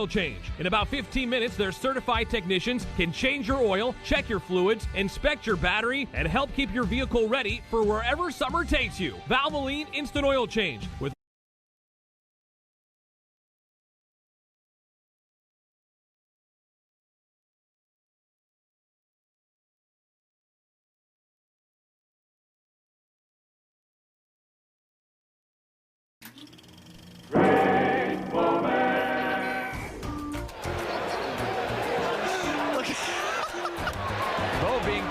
Oil Change. In about 15 minutes, their certified technicians can change your oil, check your fluids, inspect your battery, and help keep your vehicle ready for wherever summer takes you. Valvoline Instant Oil Change with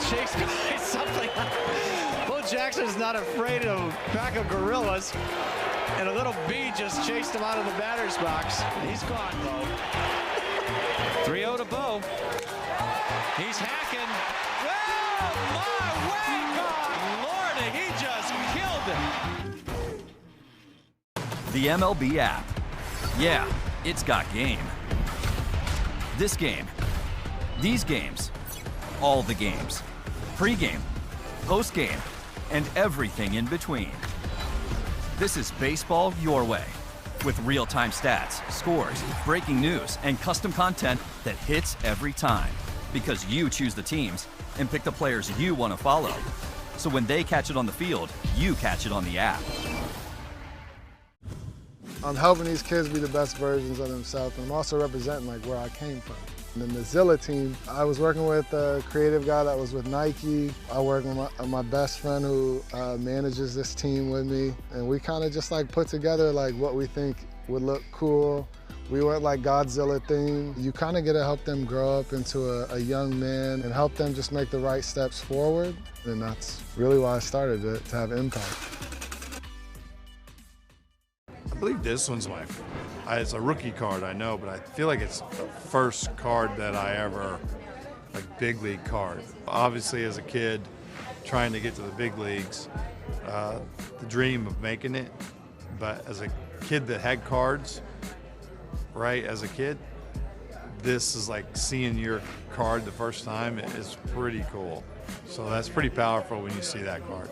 chased by something. Bo Jackson's not afraid of a pack of gorillas, and a little bee just chased him out of the batter's box. He's gone, Bo. 3-0 to Bo. He's hacking. Well, my way, God, Lordy, he just killed it. The MLB app. Yeah, it's got game. This game. These games. All the games. Pre-game, post-game, and everything in between. This is baseball your way, with real-time stats, scores, breaking news, and custom content that hits every time. Because you choose the teams and pick the players you want to follow. So when they catch it on the field, you catch it on the app. I'm helping these kids be the best versions of themselves, and I'm also representing like where I came from. And then the Zilla team, I was working with a creative guy that was with Nike. I work with my best friend who manages this team with me. And we kind of just like put together like what we think would look cool. We went like Godzilla theme. You kind of get to help them grow up into a young man and help them just make the right steps forward. And that's really why I started it, to have impact. I believe this one's it's a rookie card, I know, but I feel like it's the first card that I ever, like big league card. Obviously as a kid, trying to get to the big leagues, the dream of making it, but as a kid that had cards, right, as a kid, this is like seeing your card the first time is pretty cool. So that's pretty powerful when you see that card.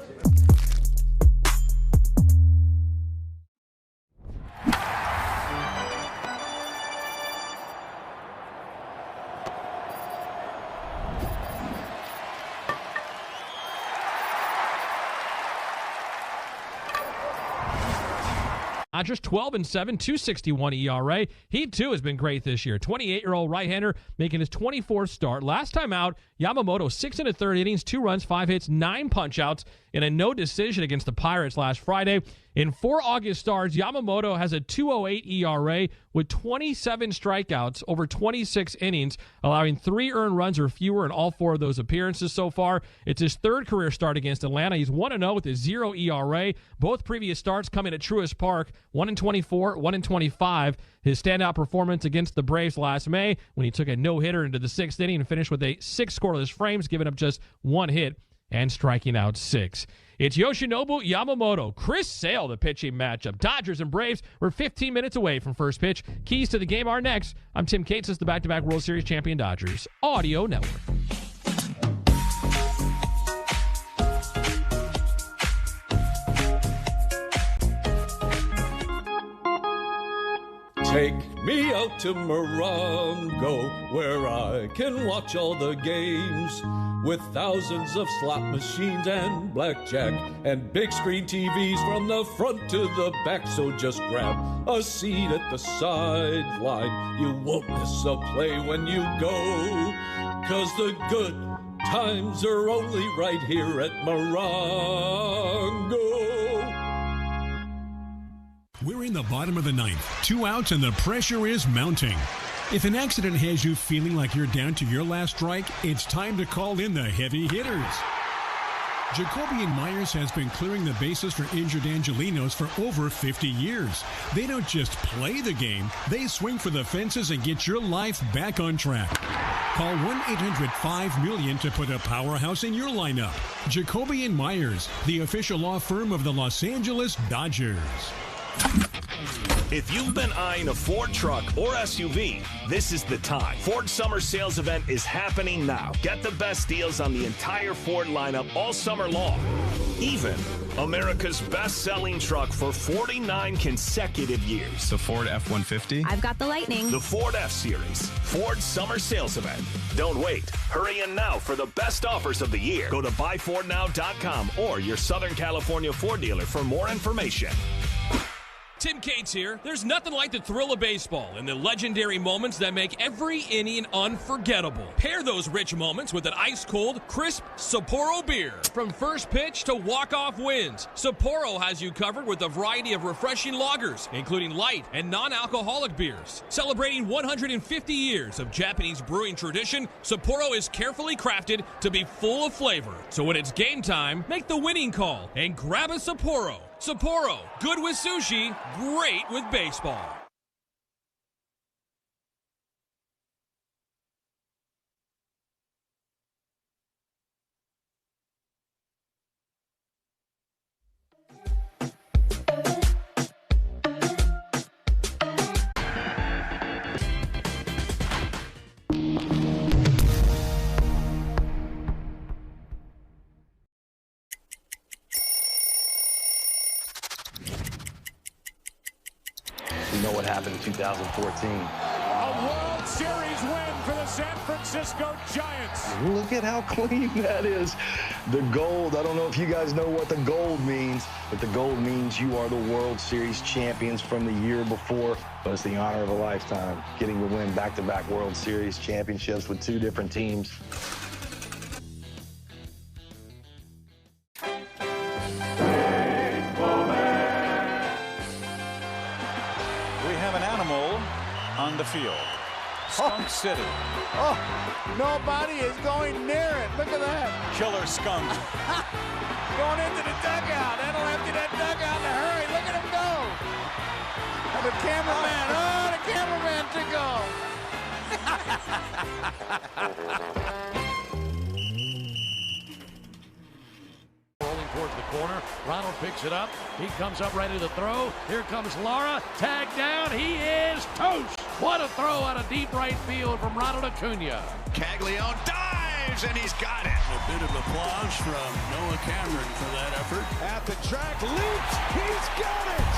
Just 12-7, 2.61 ERA. He, too, has been great this year. 28-year-old right-hander making his 24th start. Last time out, Yamamoto, 6 1/3 innings, 2 runs, 5 hits, 9 punch-outs, in a no decision against the Pirates last Friday. In 4 August starts, Yamamoto has a 2.08 ERA with 27 strikeouts over 26 innings, allowing 3 earned runs or fewer in all 4 of those appearances so far. It's his 3rd career start against Atlanta. He's 1-0 with a 0 ERA. Both previous starts come in at Truist Park, 1-24, 1-25. His standout performance against the Braves last May when he took a no-hitter into the 6th inning and finished with a 6 scoreless frames, giving up just 1 hit and striking out 6. It's Yoshinobu Yamamoto. Chris Sale, the pitching matchup. Dodgers and Braves were 15 minutes away from first pitch. Keys to the game are next. I'm Tim Cates, the back-to-back World Series champion Dodgers Audio Network. Take me out to Morongo, where I can watch all the games, with thousands of slot machines and blackjack and big screen TVs from the front to the back. So just grab a seat at the sideline. You won't miss a play when you go, 'cause the good times are only right here at Morongo. We're in the bottom of the 9th, 2 outs, and the pressure is mounting. If an accident has you feeling like you're down to your last strike, it's time to call in the heavy hitters. Jacoby and Myers has been clearing the bases for injured Angelinos for over 50 years. They don't just play the game, they swing for the fences and get your life back on track. Call 1-800-5-MILLION to put a powerhouse in your lineup. Jacoby and Myers, the official law firm of the Los Angeles Dodgers. If you've been eyeing a Ford truck or SUV, this is the time. Ford's summer sales event is happening now. Get the best deals on the entire Ford lineup all summer long. Even America's best-selling truck for 49 consecutive years. The Ford F-150. I've got the Lightning. The Ford F-Series. Ford Summer Sales Event. Don't wait. Hurry in now for the best offers of the year. Go to buyfordnow.com or your Southern California Ford dealer for more information. Tim Cates here. There's nothing like the thrill of baseball and the legendary moments that make every inning unforgettable. Pair those rich moments with an ice-cold, crisp Sapporo beer. From first pitch to walk-off wins, Sapporo has you covered with a variety of refreshing lagers, including light and non-alcoholic beers. Celebrating 150 years of Japanese brewing tradition, Sapporo is carefully crafted to be full of flavor. So when it's game time, make the winning call and grab a Sapporo. Sapporo, good with sushi, great with baseball. You know what happened in 2014. A World Series win for the San Francisco Giants. Look at how clean that is. The gold, I don't know if you guys know what the gold means, but the gold means you are the World Series champions from the year before. But it's the honor of a lifetime, getting to win back-to-back World Series championships with two different teams. On the field. Skunk City. Oh, nobody is going near it. Look at that. Killer skunk. Going into the dugout. That'll empty that dugout in a hurry. Look at him go. And the cameraman. Oh, the cameraman to go. Rolling towards the corner. Ronald picks it up. He comes up ready to throw. Here comes Lara. Tag down. He is toast. What a throw out of deep right field from Ronald Acuna. Caglione dives, and he's got it. A bit of applause from Noah Cameron for that effort. At the track, leaps. He's got it.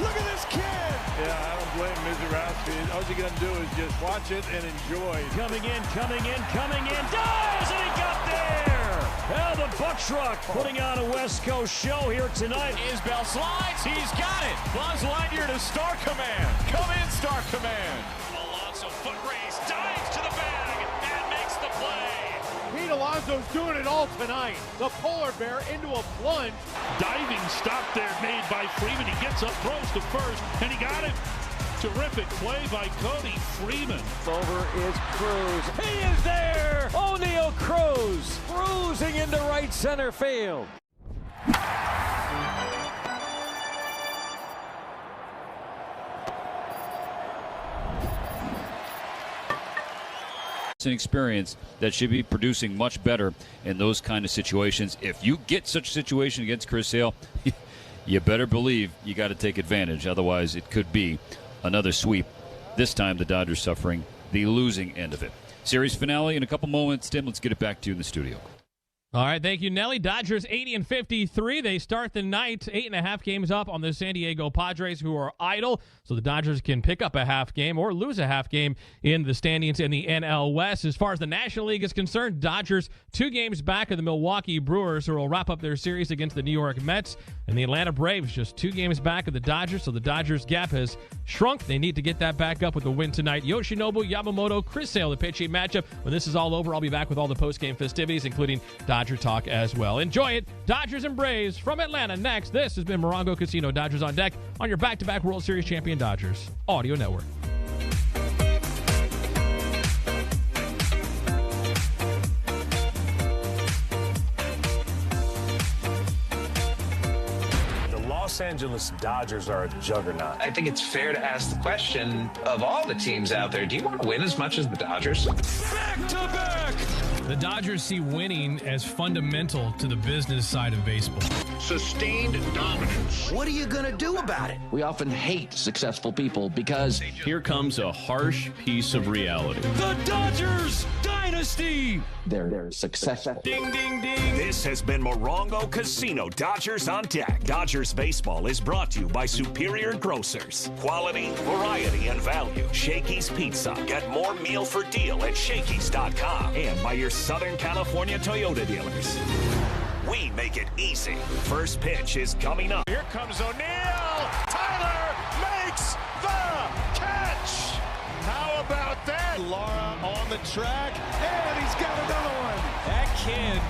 Look at this kid. Yeah, I don't blame Mizurowski. All you got to do is just watch it and enjoy. Coming in. Dives, and he got there. Now the Buck Truck putting on a West Coast show here tonight. Isbell slides. He's got it. Buzz Lightyear to Star Command. Come in, Star Command. Alonso foot race, dives to the bag, and makes the play. Pete Alonso's doing it all tonight. The polar bear into a plunge. Diving stop there made by Freeman. He gets up, throws to first, and he got it. Terrific play by Cody Freeman. Over is Cruz. He is there! O'Neal Cruz cruising into right center field. It's an experience that should be producing much better in those kind of situations. If you get such a situation against Chris Sale, you better believe you got to take advantage. Otherwise, it could be another sweep. This time, the Dodgers suffering the losing end of it. Series finale in a couple moments. Tim, let's get it back to you in the studio. All right, thank you, Nelly. Dodgers 80-53. They start the night 8.5 games up on the San Diego Padres, who are idle. So the Dodgers can pick up a half game or lose a half game in the standings in the NL West. As far as the National League is concerned, Dodgers 2 games back of the Milwaukee Brewers, who will wrap up their series against the New York Mets. And the Atlanta Braves just 2 games back of the Dodgers. So the Dodgers gap has shrunk. They need to get that back up with a win tonight. Yoshinobu, Yamamoto, Chris Sale, the pitching matchup. When this is all over, I'll be back with all the post-game festivities, including Dodger talk as well. Enjoy it. Dodgers and Braves from Atlanta next. This has been Morongo Casino. Dodgers on deck on your back-to-back World Series champion Dodgers Audio Network. Los Angeles Dodgers are a juggernaut. I think it's fair to ask the question of all the teams out there, do you want to win as much as the Dodgers? Back to back! The Dodgers see winning as fundamental to the business side of baseball. sustained dominance. What are you going to do about it? We often hate successful people because here comes a harsh piece of reality. The Dodgers dynasty. They're successful. Ding, ding, ding. This has been Morongo Casino Dodgers on Deck. Dodgers baseball is brought to you by Superior Grocers. Quality, variety, and value. Shakey's Pizza. Get more meal for deal at Shakey's.com. And by your Southern California Toyota dealers. We make it easy. First pitch is coming up. Here comes O'Neill. Tyler makes the catch. How about that? Laura on the track, and he's got another one. That kid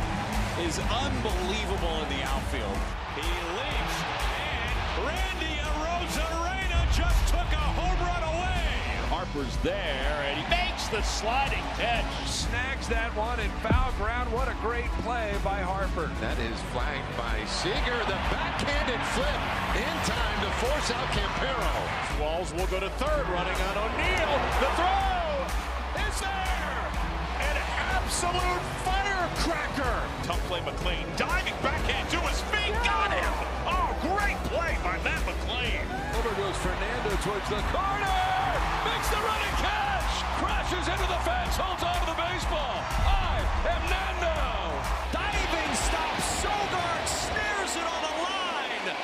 is unbelievable in the outfield. He leaps, and Randy Arozarena just took a home run away. Harper's there, and he makes the sliding catch. Snags that one in foul ground. What a great play by Harper. That is flanked by Seager. The backhanded flip in time to force out Campero. Walls will go to third, running on O'Neill. The throw is there. An absolute firecracker. Tough play, McLean. Diving backhand to his feet. Got him. Oh, great play by Matt McLean. Over goes Fernando towards the corner. Makes the running catch. Crashes into the fence. Holds on to the baseball. I am Nando. Diving stop. Sogard snares it on the line.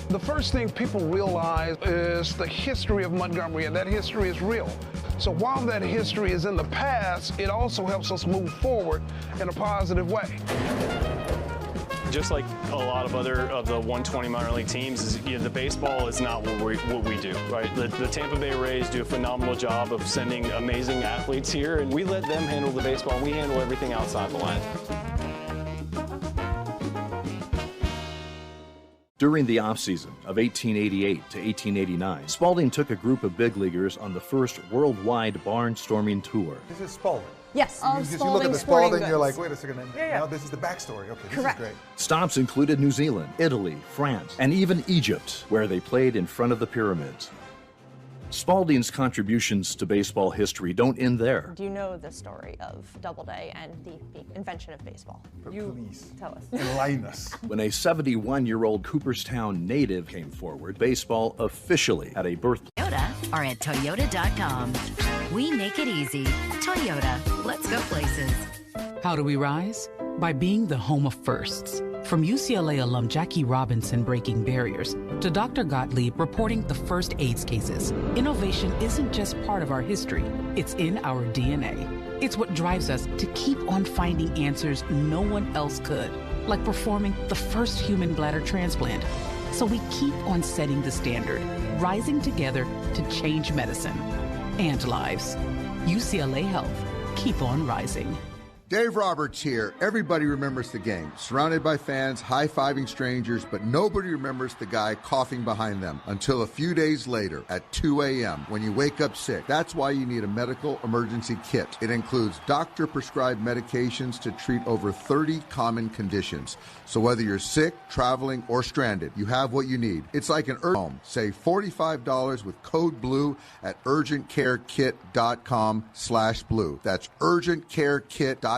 The first thing people realize is the history of Montgomery, and that history is real. So while that history is in the past, it also helps us move forward in a positive way. Just like a lot of other of the 120 minor league teams, is, the baseball is not what we do, right? The Tampa Bay Rays do a phenomenal job of sending amazing athletes here, and we let them handle the baseball, and we handle everything outside the line. During the offseason of 1888 to 1889, Spalding took a group of big leaguers on the first worldwide barnstorming tour. This is Spalding. Yes, you look at the Spalding, you're like, wait a second, now this is the backstory. Okay, this is great. Stops included New Zealand, Italy, France, and even Egypt, where they played in front of the pyramids. Spalding's contributions to baseball history don't end there. Do you know the story of Doubleday and the invention of baseball? Please tell us. Enlighten us. When a 71-year-old Cooperstown native came forward, baseball officially had a birthplace. Toyota are at Toyota.com. We make it easy. Toyota, let's go places. How do we rise? By being the home of firsts. From UCLA alum Jackie Robinson breaking barriers to Dr. Gottlieb reporting the first AIDS cases, innovation isn't just part of our history, it's in our DNA. It's what drives us to keep on finding answers no one else could, like performing the first human bladder transplant. So we keep on setting the standard, rising together to change medicine and lives. UCLA Health, keep on rising. Dave Roberts here. Everybody remembers the game. Surrounded by fans, high-fiving strangers, but nobody remembers the guy coughing behind them until a few days later at 2 a.m. when you wake up sick. That's why you need a medical emergency kit. It includes doctor-prescribed medications to treat over 30 common conditions. So whether you're sick, traveling, or stranded, you have what you need. It's like an home. Save $45 with code BLUE at urgentcarekit.com/blue. That's urgentcarekit.com/blue.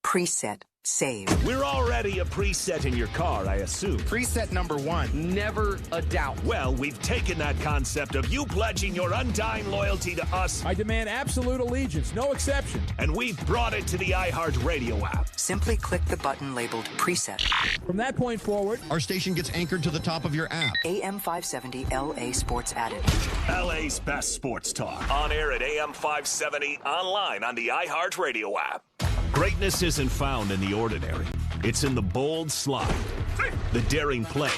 Preset. Save. We're already a preset in your car, I assume. Preset number 1. Never a doubt. Well, we've taken that concept of you pledging your undying loyalty to us. I demand absolute allegiance, no exception. And we've brought it to the iHeartRadio app. Simply click the button labeled Preset. From that point forward, our station gets anchored to the top of your app. AM 570 LA Sports added. LA's best sports talk. On air at AM 570, online on the iHeartRadio app. Greatness isn't found in the ordinary. It's in the bold slide, the daring play,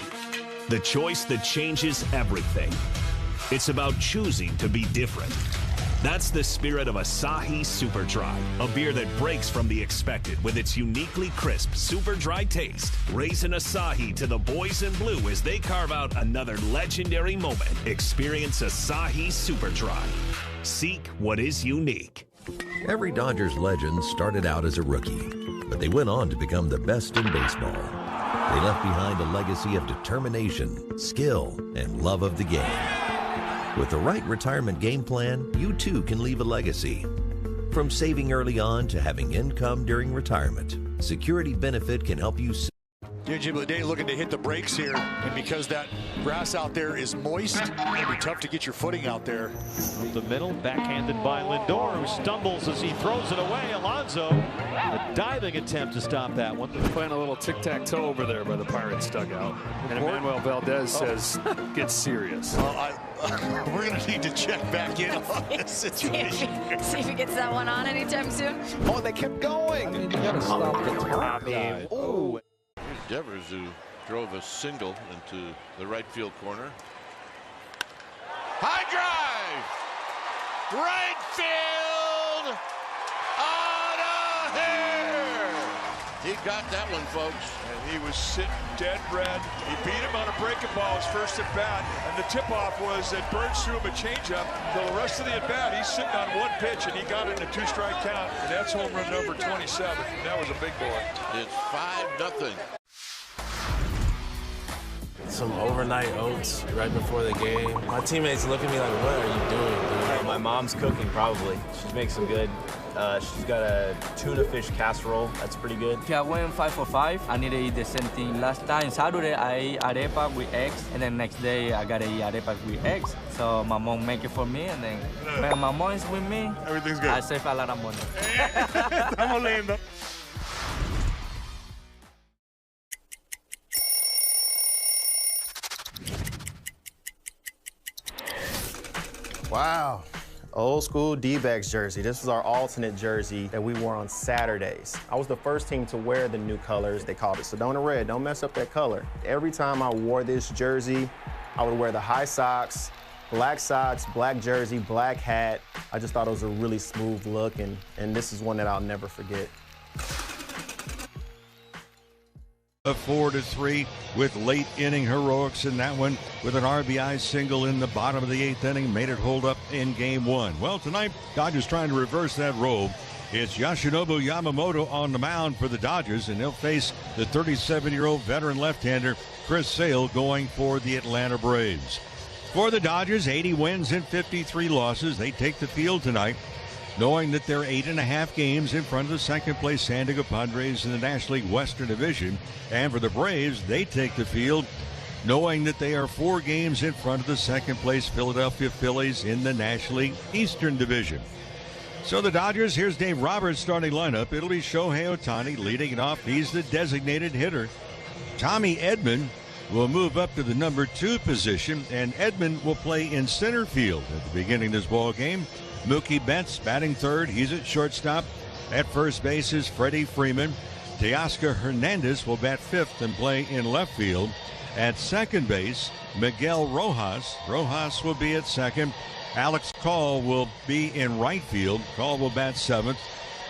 the choice that changes everything. It's about choosing to be different. That's the spirit of Asahi Super Dry, a beer that breaks from the expected with its uniquely crisp, super dry taste. Raising Asahi to the boys in blue as they carve out another legendary moment. Experience Asahi Super Dry. Seek what is unique. Every Dodgers legend started out as a rookie, but they went on to become the best in baseball. They left behind a legacy of determination, skill, and love of the game. With the right retirement game plan, you too can leave a legacy. From saving early on to having income during retirement, Security Benefit can help you. Jim Leday looking to hit the brakes here, and because that grass out there is moist, it'll be tough to get your footing out there. Up the middle, backhanded by Lindor, who stumbles as he throws it away. Alonso, a diving attempt to stop that one. They're playing a little tic-tac-toe over there by the Pirates dugout. And Emmanuel Valdez says, get serious. Well, we're going to need to check back in on this situation. See if he gets that one on anytime soon. Oh, they kept going. I mean, you got to stop the top guy. Oh. Devers, who drove a single into the right field corner. High drive! Right field! On a hair! He got that one, folks. And he was sitting dead red. He beat him on a breaking ball his first at bat. And the tip-off was that Burns threw him a changeup. For the rest of the at bat, he's sitting on one pitch, and he got it in a 2-strike count. And that's home run number 27. And that was a big boy. It's 5-0. Some overnight oats right before the game. My teammates look at me like, what are you doing, dude? My mom's cooking, probably. She makes some good. She's got a tuna fish casserole. That's pretty good. I went 5 for 5. I need to eat the same thing. Last time, Saturday, I ate arepa with eggs, and then next day, I got to eat arepa with eggs. So my mom make it for me, and then when my mom is with me, everything's good. I save a lot of money. Estamos lindo. Wow. Old school D-backs jersey. This was our alternate jersey that we wore on Saturdays. I was the first team to wear the new colors. They called it Sedona Red. Don't mess up that color. Every time I wore this jersey, I would wear the high socks, black jersey, black hat. I just thought it was a really smooth look, and this is one that I'll never forget. A 4-3 with late inning heroics in that one, with an RBI single in the bottom of the 8th inning, made it hold up in game 1. Well, tonight, Dodgers trying to reverse that role. It's Yoshinobu Yamamoto on the mound for the Dodgers, and they'll face the 37-year-old veteran left-hander Chris Sale going for the Atlanta Braves. For the Dodgers, 80 wins and 53 losses. They take the field tonight, knowing that they're 8.5 games in front of the second-place San Diego Padres in the National League Western Division. And for the Braves, they take the field knowing that they are 4 games in front of the second-place Philadelphia Phillies in the National League Eastern Division. So the Dodgers, here's Dave Roberts' starting lineup. It'll be Shohei Ohtani leading it off. He's the designated hitter. Tommy Edman will move up to the number 2 position, and Edman will play in center field at the beginning of this ball game. Mookie Betts batting third. He's at shortstop. At first base is Freddie Freeman. Teoscar Hernandez will bat 5th and play in left field. At second base, Miguel Rojas. Rojas will be at second. Alex Call will be in right field. Call will bat 7th.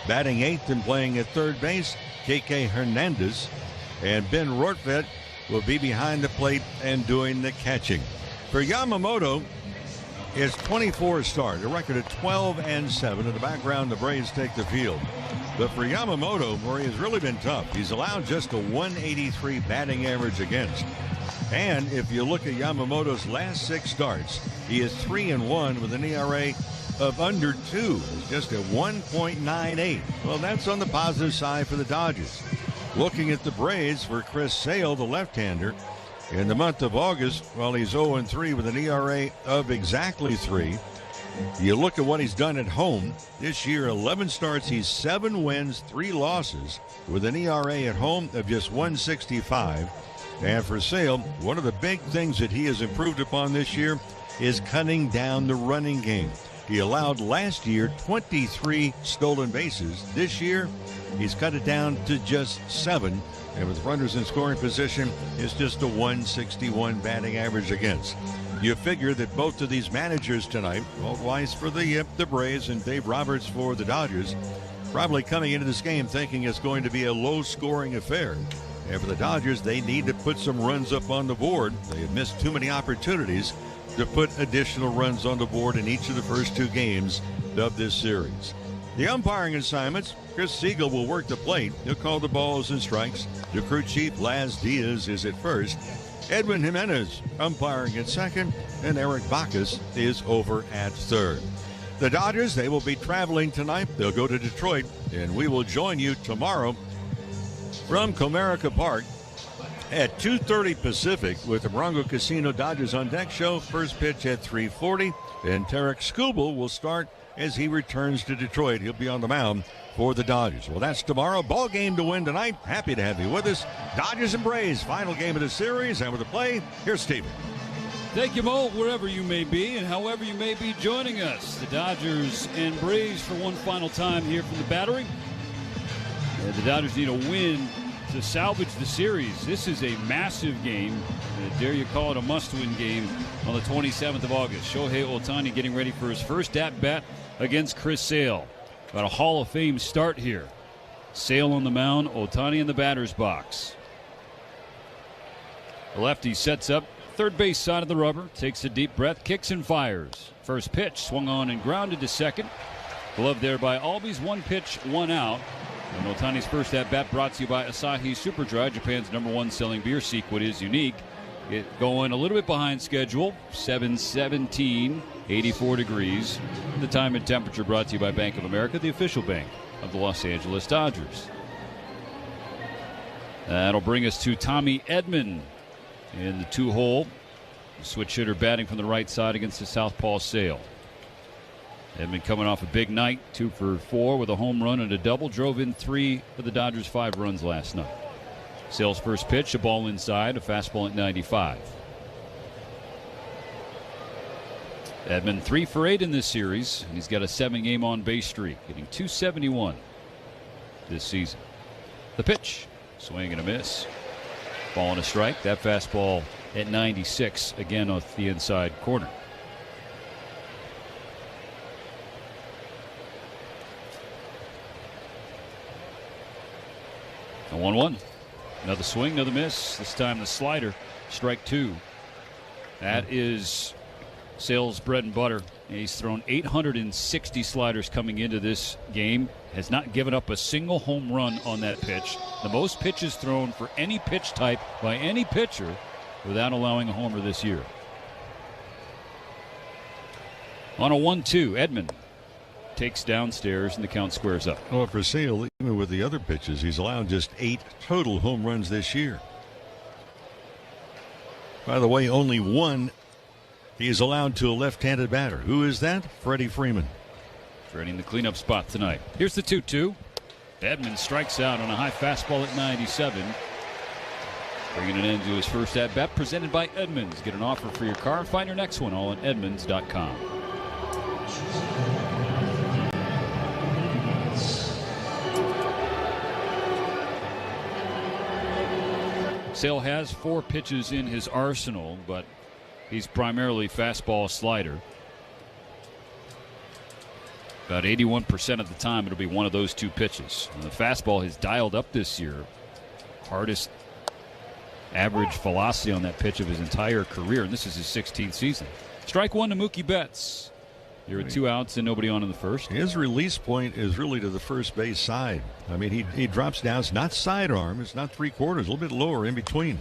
Batting 8th and playing at third base, KK Hernandez. And Ben Rortvedt will be behind the plate and doing the catching. For Yamamoto, his 24 start, a record of 12-7. In the background, the Braves take the field. But for Yamamoto, where he has really been tough, he's allowed just a 183 batting average against. And if you look at Yamamoto's last 6 starts, he is 3-1 with an ERA of under 2. It's just at 1.98. Well, that's on the positive side for the Dodgers. Looking at the Braves for Chris Sale, the left-hander, in the month of August, well, he's 0-3 with an ERA of exactly 3. You look at what he's done at home. This year, 11 starts, he's 7 wins, 3 losses, with an ERA at home of just 1.65. And for Sale, one of the big things that he has improved upon this year is cutting down the running game. He allowed last year 23 stolen bases. This year, he's cut it down to just 7. And with runners in scoring position, it's just a 161 batting average against. You figure that both of these managers tonight, Walt Weiss for the Braves and Dave Roberts for the Dodgers, probably coming into this game thinking it's going to be a low-scoring affair. And for the Dodgers, they need to put some runs up on the board. They have missed too many opportunities to put additional runs on the board in each of the first 2 games of this series. The umpiring assignments, Chris Siegel will work the plate. He'll call the balls and strikes. The crew chief, Laz Diaz, is at first. Edwin Jimenez umpiring at second, and Eric Bacchus is over at third. The Dodgers, they will be traveling tonight. They'll go to Detroit, and we will join you tomorrow from Comerica Park at 2:30 Pacific with the Bronco Casino Dodgers on Deck show. First pitch at 3:40, and Tarek Skubal will start as he returns to Detroit. He'll be on the mound for the Dodgers. Well, that's tomorrow. Ball game to win tonight. Happy to have you with us. Dodgers and Braves, final game of the series. And with the play, here's Steven. Thank you, Mo, wherever you may be and however you may be joining us. The Dodgers and Braves for one final time here from the Battery. The Dodgers need a win to salvage the series. This is a massive game. Dare you call it a must-win game on the 27th of August. Shohei Ohtani getting ready for his first at-bat against Chris Sale. Got a Hall of Fame start here. Sale on the mound, Ohtani in the batter's box. The lefty sets up, third base side of the rubber, takes a deep breath, kicks and fires. First pitch swung on and grounded to second. Glove there by Albies. One pitch, one out. And Ohtani's first at-bat brought to you by Asahi Superdry, Japan's #1 selling beer. Seek what is unique. It going a little bit behind schedule, 7:17, 84 degrees. The time and temperature brought to you by Bank of America, the official bank of the Los Angeles Dodgers. That'll bring us to Tommy Edman in the 2-hole. Switch hitter batting from the right side against the southpaw Sale. Edman coming off a big night, 2 for 4 with a home run and a double. Drove in 3 for the Dodgers' 5 runs last night. Sale's first pitch, a ball inside, a fastball at 95. Edman 3 for 8 in this series, and he's got a 7-game on-base streak, getting 271 this season. The pitch, swing and a miss. Ball and a strike. That fastball at 96, again off the inside corner. A 1-1. Another swing, another miss. This time the slider, strike 2. That is Sale's bread and butter. He's thrown 860 sliders coming into this game. Has not given up a single home run on that pitch. The most pitches thrown for any pitch type by any pitcher without allowing a homer this year. On a 1-2, Edman takes downstairs and the count squares up. Well, for Sale, even with the other pitches, he's allowed just 8 total home runs this year. By the way, only 1 he is allowed to a left-handed batter. Who is that? Freddie Freeman. Freddie in the cleanup spot tonight. Here's the 2-2. Edman strikes out on a high fastball at 97. Bringing an end to his first at-bat, presented by Edmunds. Get an offer for your car and find your next one all at Edmunds.com. Sale has 4 pitches in his arsenal, but he's primarily fastball slider. About 81% of the time it'll be one of those 2 pitches. And the fastball has dialed up this year. Hardest average velocity on that pitch of his entire career, and this is his 16th season. Strike 1 to Mookie Betts. There are 2 outs and nobody on in the first. His release point is really to the first base side. I mean, he drops down. It's not sidearm. It's not 3/4. A little bit lower in between.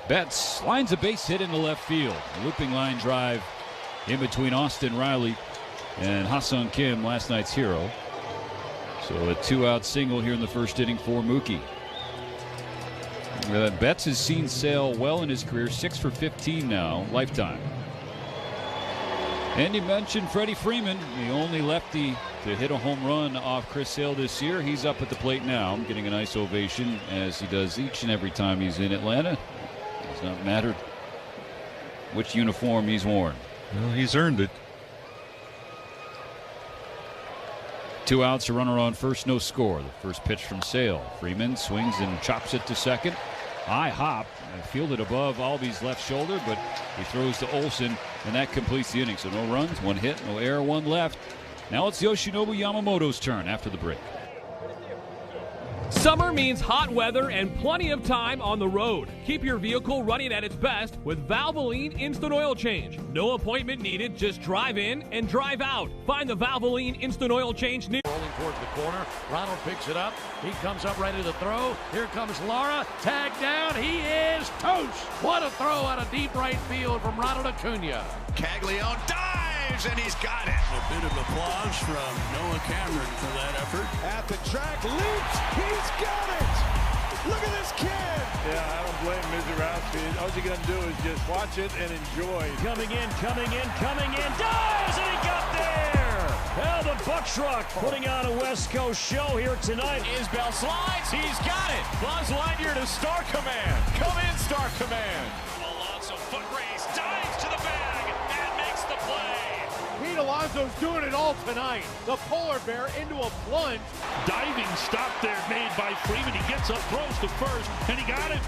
Betts lines a base hit into left field. A looping line drive in between Austin Riley and Ha-Seong Kim, last night's hero. So a 2-out single here in the first inning for Mookie. Betts has seen Sale well in his career, 6 for 15 now, lifetime. And you mentioned Freddie Freeman, the only lefty to hit a home run off Chris Sale this year. He's up at the plate now, getting a nice ovation, as he does each and every time he's in Atlanta. It's not mattered which uniform he's worn. Well, he's earned it. 2 outs, a runner on first, no score. The first pitch from Sale. Freeman swings and chops it to second. High hop, fielded above Albies' left shoulder, but he throws to Olsen, and that completes the inning. So no runs, 1 hit, no error, 1 left. Now it's Yoshinobu Yamamoto's turn after the break. Summer means hot weather and plenty of time on the road. Keep your vehicle running at its best with Valvoline Instant Oil Change. No appointment needed, just drive in and drive out. Find the Valvoline Instant Oil Change near. Rolling towards the corner. Ronald picks it up. He comes up ready to throw. Here comes Lara. Tag down. He is toast. What a throw out of deep right field from Ronald Acuna. Caglione dives, and he's got it. A bit of applause from Noah Cameron for that effort. At the track, leaps, he's got it! Look at this kid. Yeah, I don't blame Mizurowski. All you're going to do is just watch it and enjoy. Coming in. Dives, and he got there. Well, the Buckshrock putting on a West Coast show here tonight. Isbell slides. He's got it. Buzz Lightyear to Star Command. Come in, Star Command. Alonso foot race, dives to the bag, and makes the play. Pete Alonso's doing it all tonight. The polar bear into a plunge. Diving stop there made by Freeman. He gets up, throws to first, and he got it.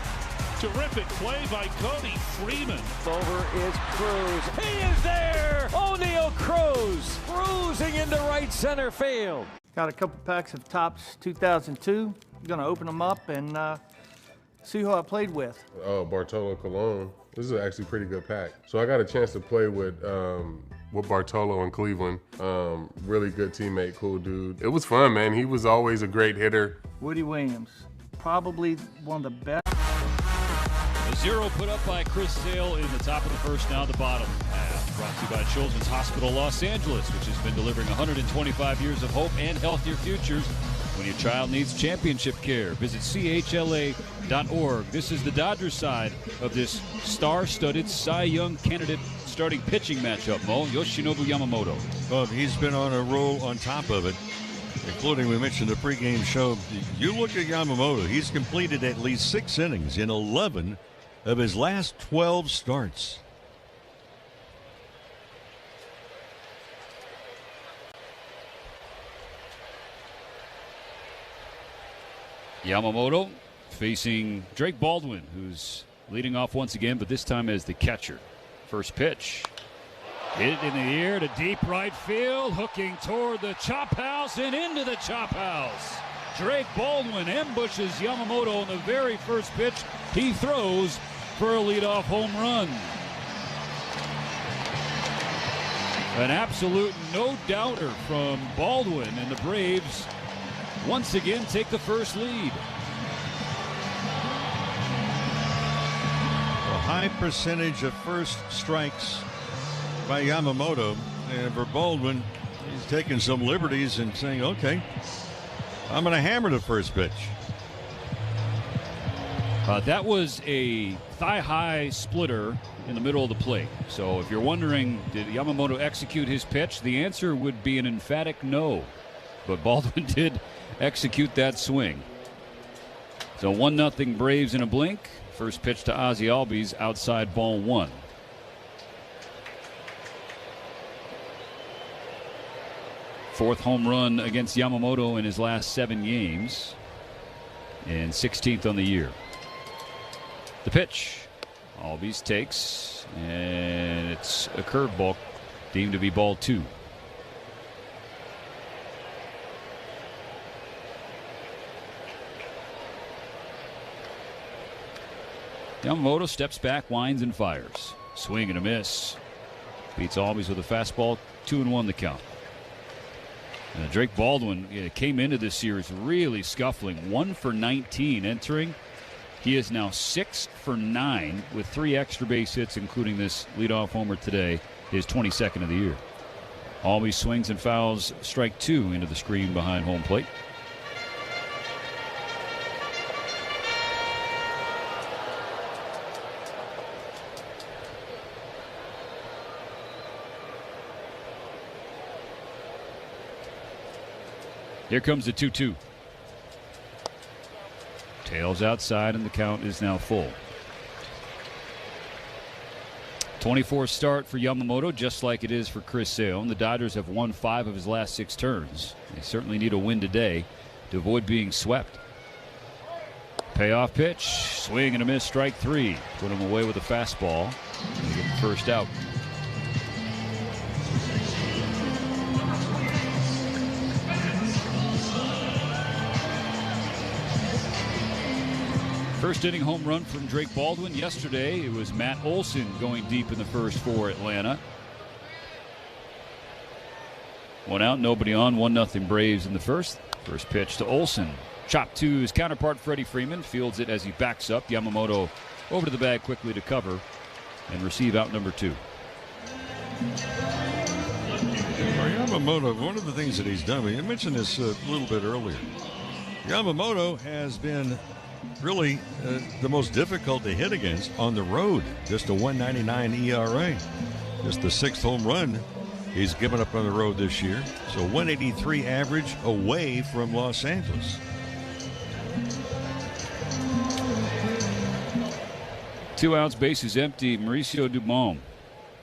Terrific play by Cody Freeman. Over is Cruz. He is there. O'Neal Cruz cruising into right center field. Got a couple packs of Topps 2002. Gonna open them up and see who I played with. Oh, Bartolo Colon. This is actually a pretty good pack. So I got a chance to play with Bartolo in Cleveland. Really good teammate, cool dude. It was fun, man. He was always a great hitter. Woody Williams, probably one of the best. A zero put up by Chris Sale in the top of the first, now the bottom half. Brought to you by Children's Hospital Los Angeles, which has been delivering 125 years of hope and healthier futures. When your child needs championship care, visit chla.org. This is the Dodgers side of this star-studded Cy Young candidate starting pitching matchup, Mo. Yoshinobu Yamamoto. Well, he's been on a roll on top of it, including, we mentioned the pregame show. You look at Yamamoto, he's completed at least 6 innings in 11 of his last 12 starts. Yamamoto facing Drake Baldwin, who's leading off once again, but this time as the catcher. First pitch. Hit in the air to deep right field, hooking toward the chop house and into the chop house. Drake Baldwin ambushes Yamamoto on the very first pitch. He throws for a leadoff home run. An absolute no-doubter from Baldwin, and the Braves once again take the first lead. A high percentage of first strikes by Yamamoto, and for Baldwin, he's taking some liberties and saying, okay, I'm going to hammer the first pitch. That was a thigh-high splitter in the middle of the plate. So if you're wondering, did Yamamoto execute his pitch? The answer would be an emphatic no. But Baldwin did execute that swing. So 1-0 Braves in a blink. First pitch to Ozzie Albies, outside ball 1. Fourth home run against Yamamoto in his last 7 games, and 16th on the year. The pitch, Albies takes, and it's a curveball, deemed to be ball 2. Yamamoto steps back, winds and fires. Swing and a miss. Beats Albies with a fastball. 2-1 the count. Drake Baldwin came into this series really scuffling. 1 for 19 entering. He is now 6 for 9 with 3 extra base hits, including this leadoff homer today, his 22nd of the year. Albies swings and fouls strike 2 into the screen behind home plate. Here comes the 2-2. Tails outside, and the count is now full. 24th start for Yamamoto, just like it is for Chris Sale. And the Dodgers have won 5 of his last 6 turns. They certainly need a win today to avoid being swept. Payoff pitch, swing and a miss, strike 3. Put him away with a fastball. They get the first out. First inning home run from Drake Baldwin. Yesterday it was Matt Olson going deep in the first for Atlanta. 1 out, nobody on. 1-0 Braves in the first. First pitch to Olson. Chop to his counterpart Freddie Freeman. Fields it as he backs up. Yamamoto over to the bag quickly to cover and receive out number 2. Yamamoto, one of the things that he's done, we mentioned this a little bit earlier. Yamamoto has been really the most difficult to hit against on the road. Just a 1.99 ERA. Just the 6th home run he's given up on the road this year. So 183 average away from Los Angeles. 2 outs, bases empty. Mauricio Dubon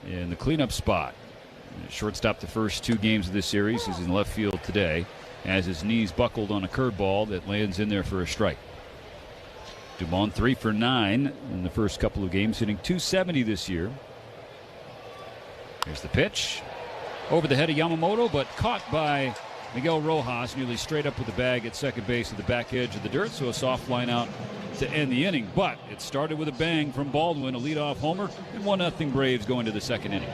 in the cleanup spot. Shortstop the first 2 games of this series. He's in left field today as his knees buckled on a curveball that lands in there for a strike. Dubon 3 for 9 in the first couple of games, hitting .270 this year. Here's the pitch. Over the head of Yamamoto, but caught by Miguel Rojas nearly straight up with the bag at second base at the back edge of the dirt, so a soft line out to end the inning. But it started with a bang from Baldwin, a leadoff homer, and 1-0 Braves going to the second inning.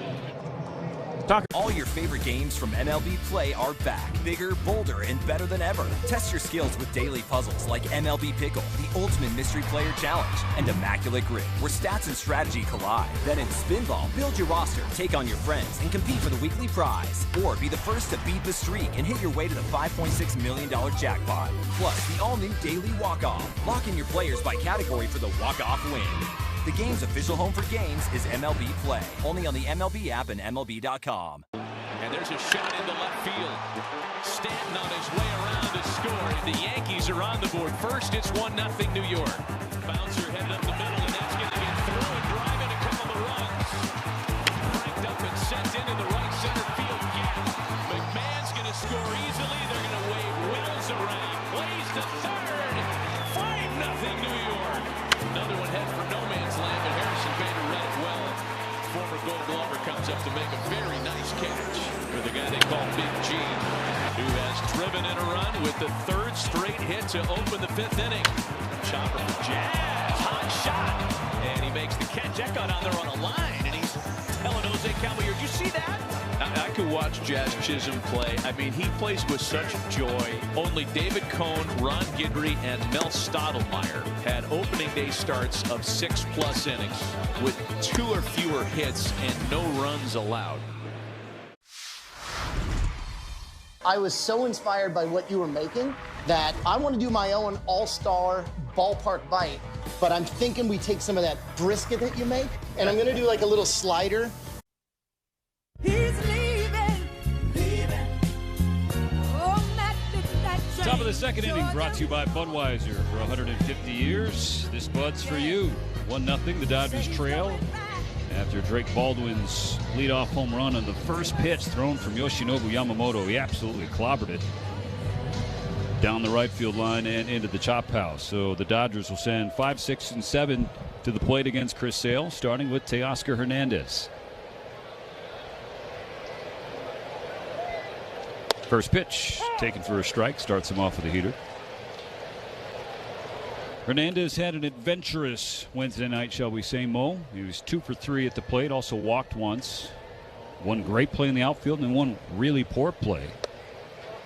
All your favorite games from MLB Play are back, bigger, bolder, and better than ever. Test your skills with daily puzzles like MLB Pickle, the Ultimate Mystery Player Challenge, and Immaculate Grid, where stats and strategy collide. Then in Spinball, build your roster, take on your friends, and compete for the weekly prize. Or be the first to beat the streak and hit your way to the $5.6 million jackpot. Plus, the all-new Daily Walk-Off. Lock in your players by category for the walk-off win. The game's official home for games is MLB Play. Only on the MLB app and MLB.com. And there's a shot into left field. Stanton on his way around to score. The Yankees are on the board. First, it's 1-0 New York. Bouncer headed up the middle, and that's going to get through and drive in a couple of runs. Cranked up and sent into the right center field gap. McMahon's going to score easily. They're going to wave Wills around. Plays to third. 5-0 New York. Another one head for no man's land, but Harrison Bader read it well. Former Gold Glover comes up to make a very nice catch for the guy they call Big G, who has driven in a run with the 3rd straight hit to open the 5th inning. Chopper for Jazz, hot shot, and he makes the catch. That got on there on a line, and he's telling Jose Caballero, "Did you see that?" I could watch Jazz Chisholm play. I mean, he plays with such joy. Only David Cohn, Ron Guidry, and Mel Stottlemyre had opening day starts of 6+ innings with 2 or fewer hits and no runs allowed. I was so inspired by what you were making that I want to do my own all-star ballpark bite, but I'm thinking we take some of that brisket that you make, and I'm going to do like a little slider. Top of the second inning brought to you by Budweiser. For 150 years, this Bud's for you. 1-0, the Dodgers trail after Drake Baldwin's leadoff home run on the first pitch thrown from Yoshinobu Yamamoto. He absolutely clobbered it down the right field line and into the chop house. So the Dodgers will send 5, 6, and 7 to the plate against Chris Sale, starting with Teoscar Hernandez. First pitch taken for a strike, starts him off with a heater. Hernandez had an adventurous Wednesday night, shall we say, Mo. He was 2 for 3 at the plate, also walked once. One great play in the outfield and one really poor play.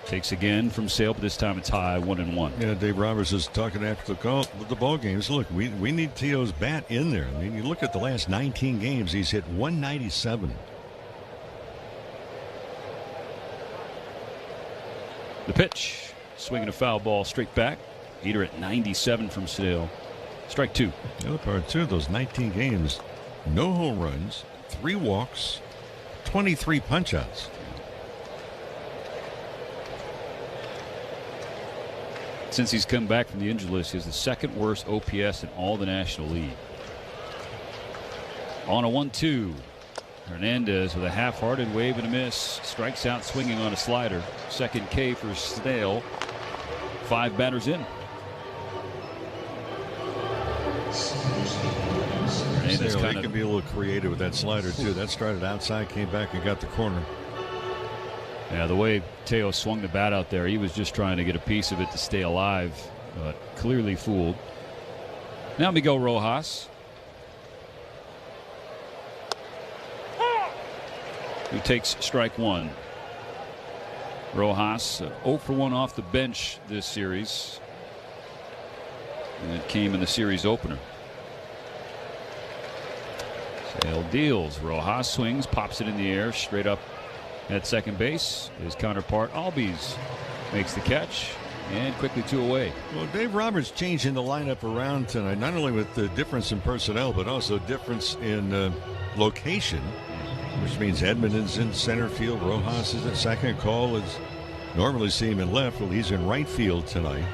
Takes again from Sale, but this time it's high, 1-1. Yeah, Dave Roberts is talking after the ball games. Look, we need Tio's bat in there. I mean, you look at the last 19 games, he's hit 197. The pitch, swinging a foul ball straight back. Heater at 97 from Sale. Strike 2. The other part, too, those 19 games, no home runs, 3 walks, 23 punch-outs. Since he's come back from the injury list, he has the 2nd worst OPS in all the National League. On a 1-2. Hernandez with a half-hearted wave and a miss. Strikes out swinging on a slider. Second K for Sale. 5 batters in. Sale, he can be a little creative with that slider, too. That started outside, came back and got the corner. Yeah, the way Teo swung the bat out there, he was just trying to get a piece of it to stay alive, but clearly fooled. Now Miguel Rojas, who takes strike 1. Rojas 0 for 1 off the bench this series, and it came in the series opener. Sale deals. Rojas swings, pops it in the air straight up at second base. His counterpart Albies makes the catch. And quickly 2 away. Well, Dave Roberts changing the lineup around tonight, not only with the difference in personnel, but also difference in location, which means Edmonton's in center field. Rojas is at second. Call is normally see him in left. Well, he's in right field tonight.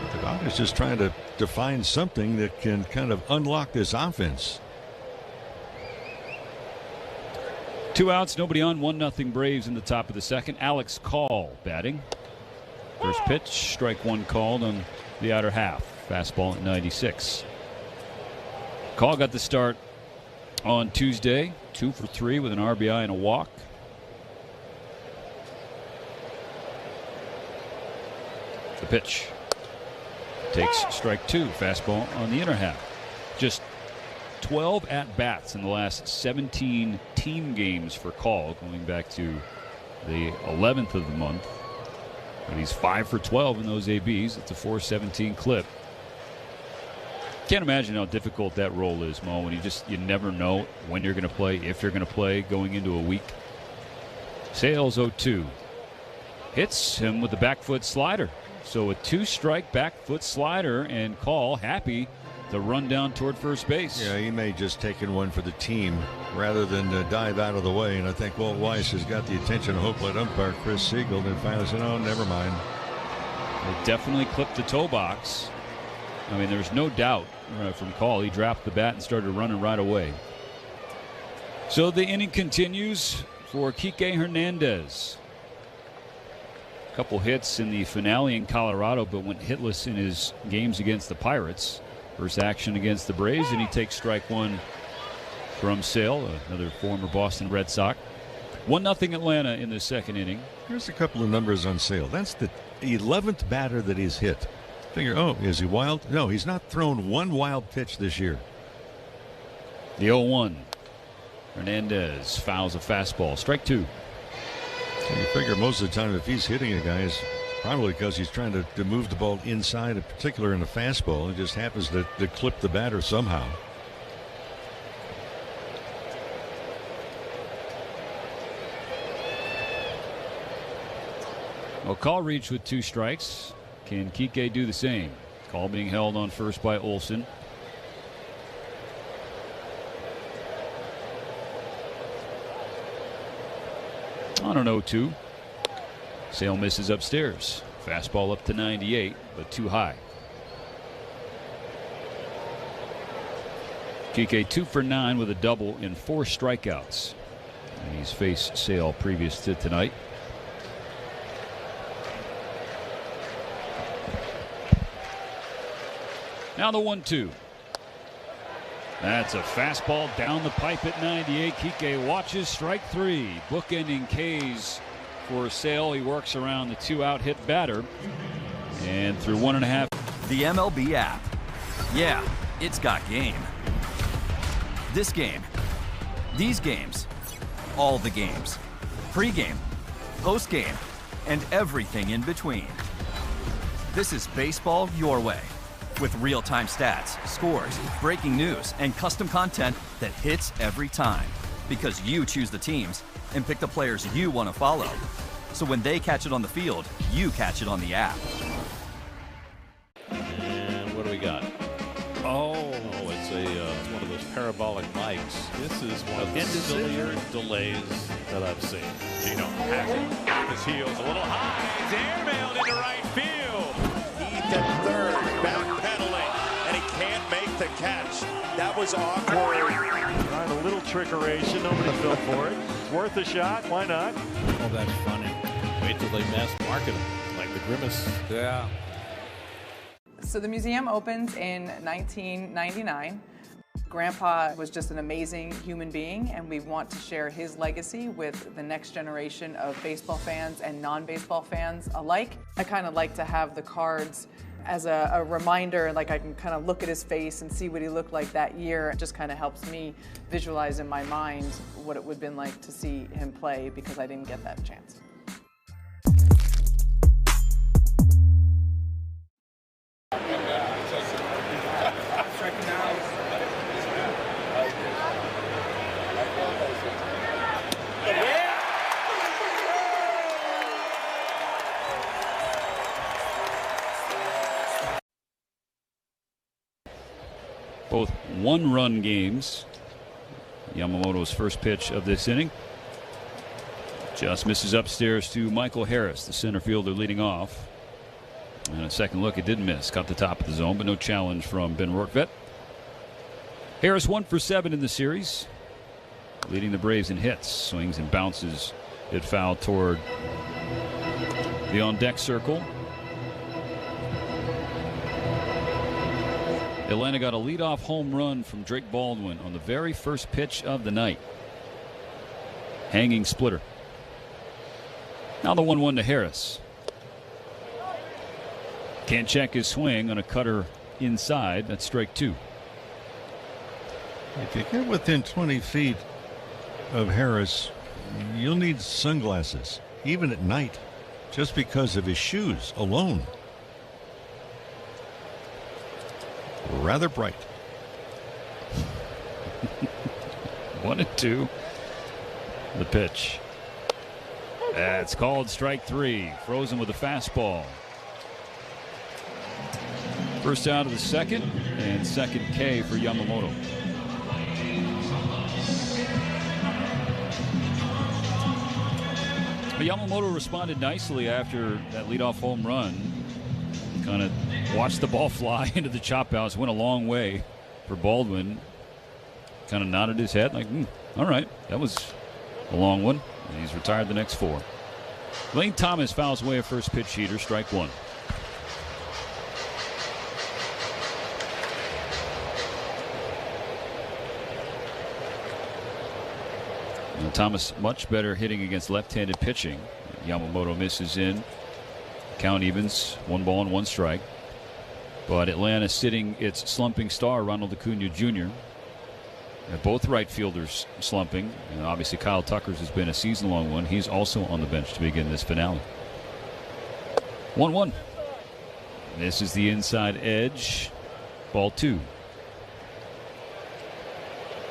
But the Dodgers just trying to find something that can kind of unlock this offense. 2 outs, nobody on, 1-0 Braves in the top of the second. Alex Call batting. First pitch, strike one called on the outer half. Fastball at 96. Call got the start on Tuesday, 2 for 3 with an RBI and a walk. The pitch takes strike 2. Fastball on the inner half. Just 12 at-bats in the last 17 team games for Call, going back to the 11th of the month. And he's 5 for 12 in those ABs. It's a 417 clip. Can't imagine how difficult that role is, Mo, when you never know when you're going to play, if you're going to play going into a week. Sales 0-2. Hits him with the back foot slider. So a 2-strike back foot slider, and Call happy to run down toward first base. Yeah, he may just taken one for the team rather than dive out of the way. And I think Walt Weiss has got the attention of home plate umpire Chris Siegel, and finally said, "Oh, never mind." They definitely clipped the toe box. I mean, there's no doubt from Call. He dropped the bat and started running right away. So the inning continues for Kike Hernandez. A couple hits in the finale in Colorado, but went hitless in his games against the Pirates. First action against the Braves, and he takes strike one from Sale, another former Boston Red Sox. 1-0 Atlanta in the second inning. Here's a couple of numbers on Sale. That's the 11th batter that he's hit. Figure, oh, is he wild? No, he's not thrown one wild pitch this year. The 0-1. Hernandez fouls a fastball. Strike 2. So you figure most of the time if he's hitting a guy, it's probably because he's trying to move the ball inside, in particular in a fastball. It just happens to clip the batter somehow. Well, Call reached with 2 strikes. Can Kike do the same? Call being held on first by Olsen. On an 0-2. Sale misses upstairs. Fastball up to 98, but too high. Kike 2 for 9 with a double in 4 strikeouts. And he's faced Sale previous to tonight. Now the 1-2. That's a fastball down the pipe at 98. Kike watches strike 3. Bookending K's for Sale. He works around the 2-out hit batter. And through 1.5. The MLB app. Yeah, it's got game. This game. These games. All the games. Pre-game. Post-game. And everything in between. This is baseball your way. With real-time stats, scores, breaking news, and custom content that hits every time. Because you choose the teams and pick the players you want to follow. So when they catch it on the field, you catch it on the app. And what do we got? Oh, it's one of those parabolic mics. This is one of the sillier delays that I've seen. Gino Hackett on his heels, a little high. It's airmailed into right field. Heath at third, backpedaling, and he can't make the catch. That was awkward. Trying a little trickeration. Nobody fell for it. It's worth a shot. Why not? Oh, that's funny. Wait till they mass market them, like the Grimace. Yeah. So the museum opens in 1999. Grandpa was just an amazing human being, and we want to share his legacy with the next generation of baseball fans and non-baseball fans alike. I kind of like to have the cards as a reminder, like I can kind of look at his face and see what he looked like that year. It just kind of helps me visualize in my mind what it would have been like to see him play, because I didn't get that chance. Both one-run games. Yamamoto's first pitch of this inning just misses upstairs to Michael Harris, the center fielder leading off. And a second look, it did miss. Caught the top of the zone, but no challenge from Ben Rortvedt. Harris 1 for 7 in the series, leading the Braves in hits. Swings and bounces it foul toward the on-deck circle. Atlanta got a leadoff home run from Drake Baldwin on the very first pitch of the night. Hanging splitter. Now the 1-1 to Harris. Can't check his swing on a cutter inside. That's strike 2. If you get within 20 feet of Harris, you'll need sunglasses, even at night, just because of his shoes alone. Rather bright. 1-2. The pitch. That's called strike 3. Frozen with a fastball. First out of the second, and second K for Yamamoto. But Yamamoto responded nicely after that leadoff home run. Kind of watched the ball fly into the chop house. Went a long way for Baldwin. Kind of nodded his head like, all right, that was a long one. And he's retired the next 4. Lane Thomas fouls away a first pitch heater, strike 1. Now, Thomas much better hitting against left-handed pitching. Yamamoto misses in. Count evens, 1 ball and 1 strike. But Atlanta sitting its slumping star, Ronald Acuna Jr. Both right fielders slumping. And obviously Kyle Tucker's has been a season-long one. He's also on the bench to begin this finale. 1-1. This is the inside edge. Ball 2.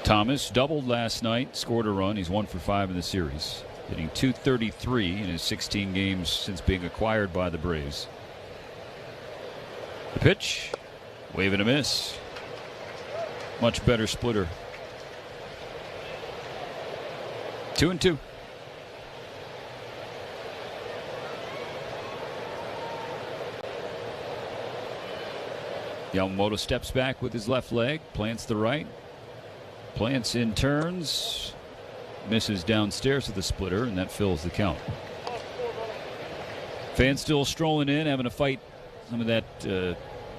Thomas doubled last night, scored a run. He's 1 for 5 in the series. Hitting .233 in his 16 games since being acquired by the Braves. The pitch, wave and a miss. Much better splitter. 2-2. Yamamoto steps back with his left leg, plants the right, plants in turns. Misses downstairs with the splitter, and that fills the count. Fans still strolling in, having to fight some of that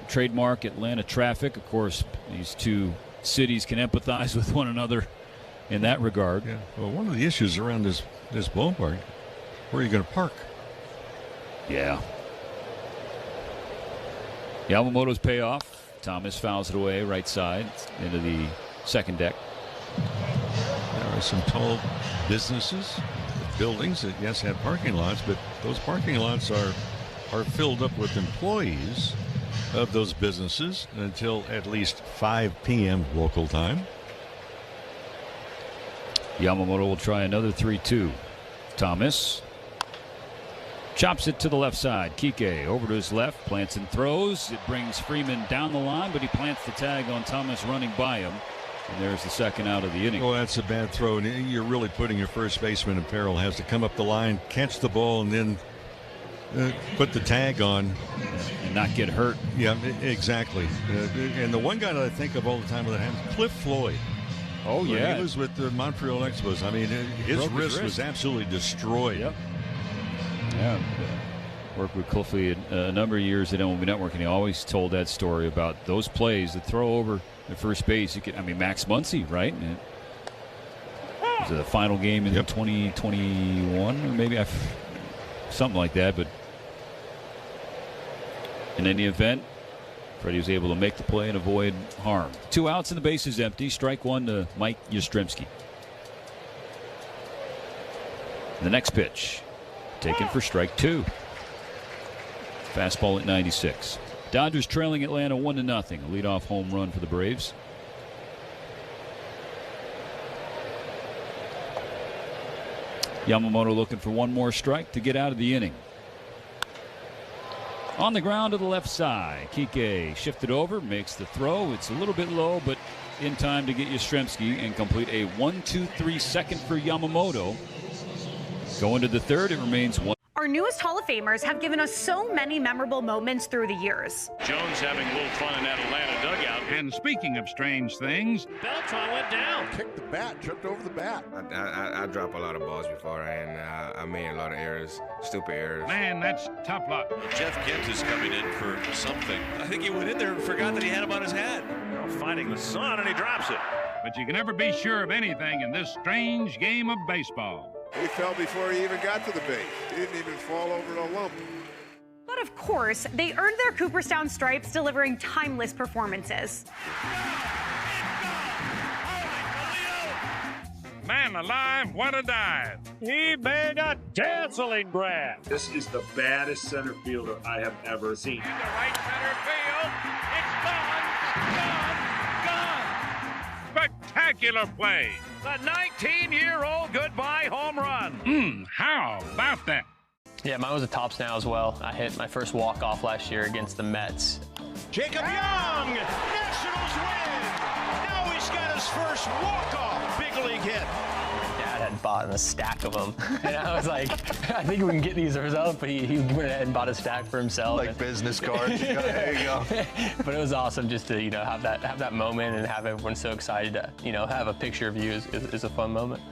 trademark Atlanta traffic. Of course, these two cities can empathize with one another in that regard. Yeah. Well, one of the issues around this ballpark, where are you going to park? Yeah. Yamamoto's payoff. Thomas fouls it away right side into the second deck. There are some tall businesses, buildings that, yes, have parking lots, but those parking lots are filled up with employees of those businesses until at least 5 p.m. local time. Yamamoto will try another 3-2. Thomas chops it to the left side. Kike over to his left, plants and throws. It brings Freeman down the line, but he plants the tag on Thomas running by him. And there's the second out of the inning. Oh, that's a bad throw. And you're really putting your first baseman in peril. Has to come up the line, catch the ball, and then put the tag on. And not get hurt. Yeah, exactly. And the one guy that I think of all the time with that happens, Cliff Floyd. Oh, yeah. He was with the Montreal Expos. I mean, his wrist was absolutely destroyed. Yep. Yeah. Worked with Cliffy a number of years at MLB Network, and he always told that story about those plays, the throw over the first base. Max Muncy, right? It was the final game in 2021, or maybe something like that. But in any event, Freddie was able to make the play and avoid harm. 2 outs and the base is empty. Strike 1 to Mike Yastrzemski. The next pitch, taken for strike 2. Fastball at 96. Dodgers trailing Atlanta 1-0. A leadoff home run for the Braves. Yamamoto looking for one more strike to get out of the inning. On the ground to the left side, Kike shifted over, makes the throw. It's a little bit low, but in time to get Yastrzemski and complete a 1-2-3 second for Yamamoto. Going to the third, it remains 1. Our newest Hall of Famers have given us so many memorable moments through the years. Jones having a little fun in that Atlanta dugout. And speaking of strange things, Beltran went down. Kicked the bat, tripped over the bat. I drop a lot of balls before, and I made a lot of errors, stupid errors. man, that's tough luck. Jeff Kent is coming in for something. I think he went in there and forgot that he had him on his head. Finding the sun, and he drops it. But you can never be sure of anything in this strange game of baseball. He fell before he even got to the base. He didn't even fall over the lump. But of course, they earned their Cooperstown stripes delivering timeless performances. Man alive, what a dive. He made a dazzling grab. This is the baddest center fielder I have ever seen. Into right center field. It's gone. Spectacular play. The 19-year-old goodbye home run. How about that? Yeah, mine was a tops now as well. I hit my first walk-off last year against the Mets. Jacob Young, Nationals win. Now he's got his first walk-off big league hit. Dad had bought a stack of them, and I was like, I think we can get these ourselves, but he went ahead and bought a stack for himself. Like business cards. There you go. But it was awesome just to have that moment and have everyone so excited to have a picture of you is a fun moment.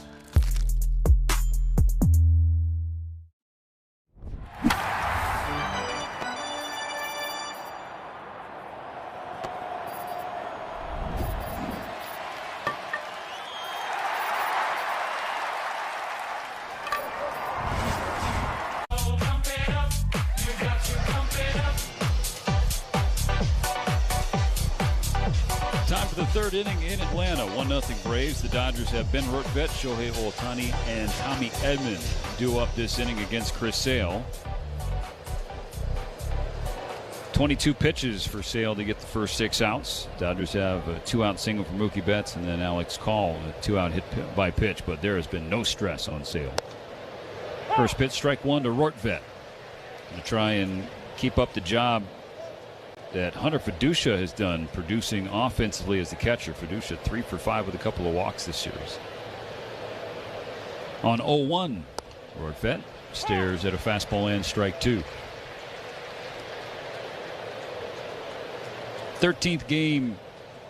Third inning in Atlanta, 1-0 Braves. The Dodgers have Ben Rortvedt, Shohei Ohtani, and Tommy Edman due up this inning against Chris Sale. 22 pitches for Sale to get the first 6 outs. Dodgers have a 2-out single from Mookie Betts and then Alex Call, a 2-out hit by pitch, but there has been no stress on Sale. First pitch, strike 1 to Rortvedt to try and keep up the job that Hunter Fiducia has done producing offensively as the catcher. Fiducia 3 for 5 with a couple of walks this series. On 0-1, Rortvedt stares at a fastball and strike 2. 13th game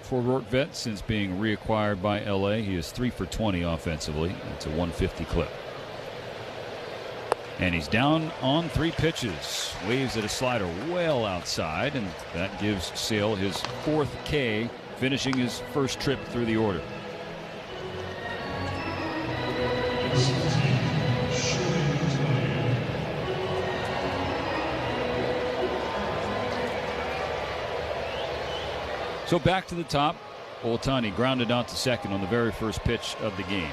for Rortvedt since being reacquired by LA. He is 3 for 20 offensively. It's a 150 clip. And he's down on 3 pitches. Waves at a slider well outside, and that gives Sale his 4th K, finishing his first trip through the order. So back to the top. Ohtani grounded out to second on the very first pitch of the game.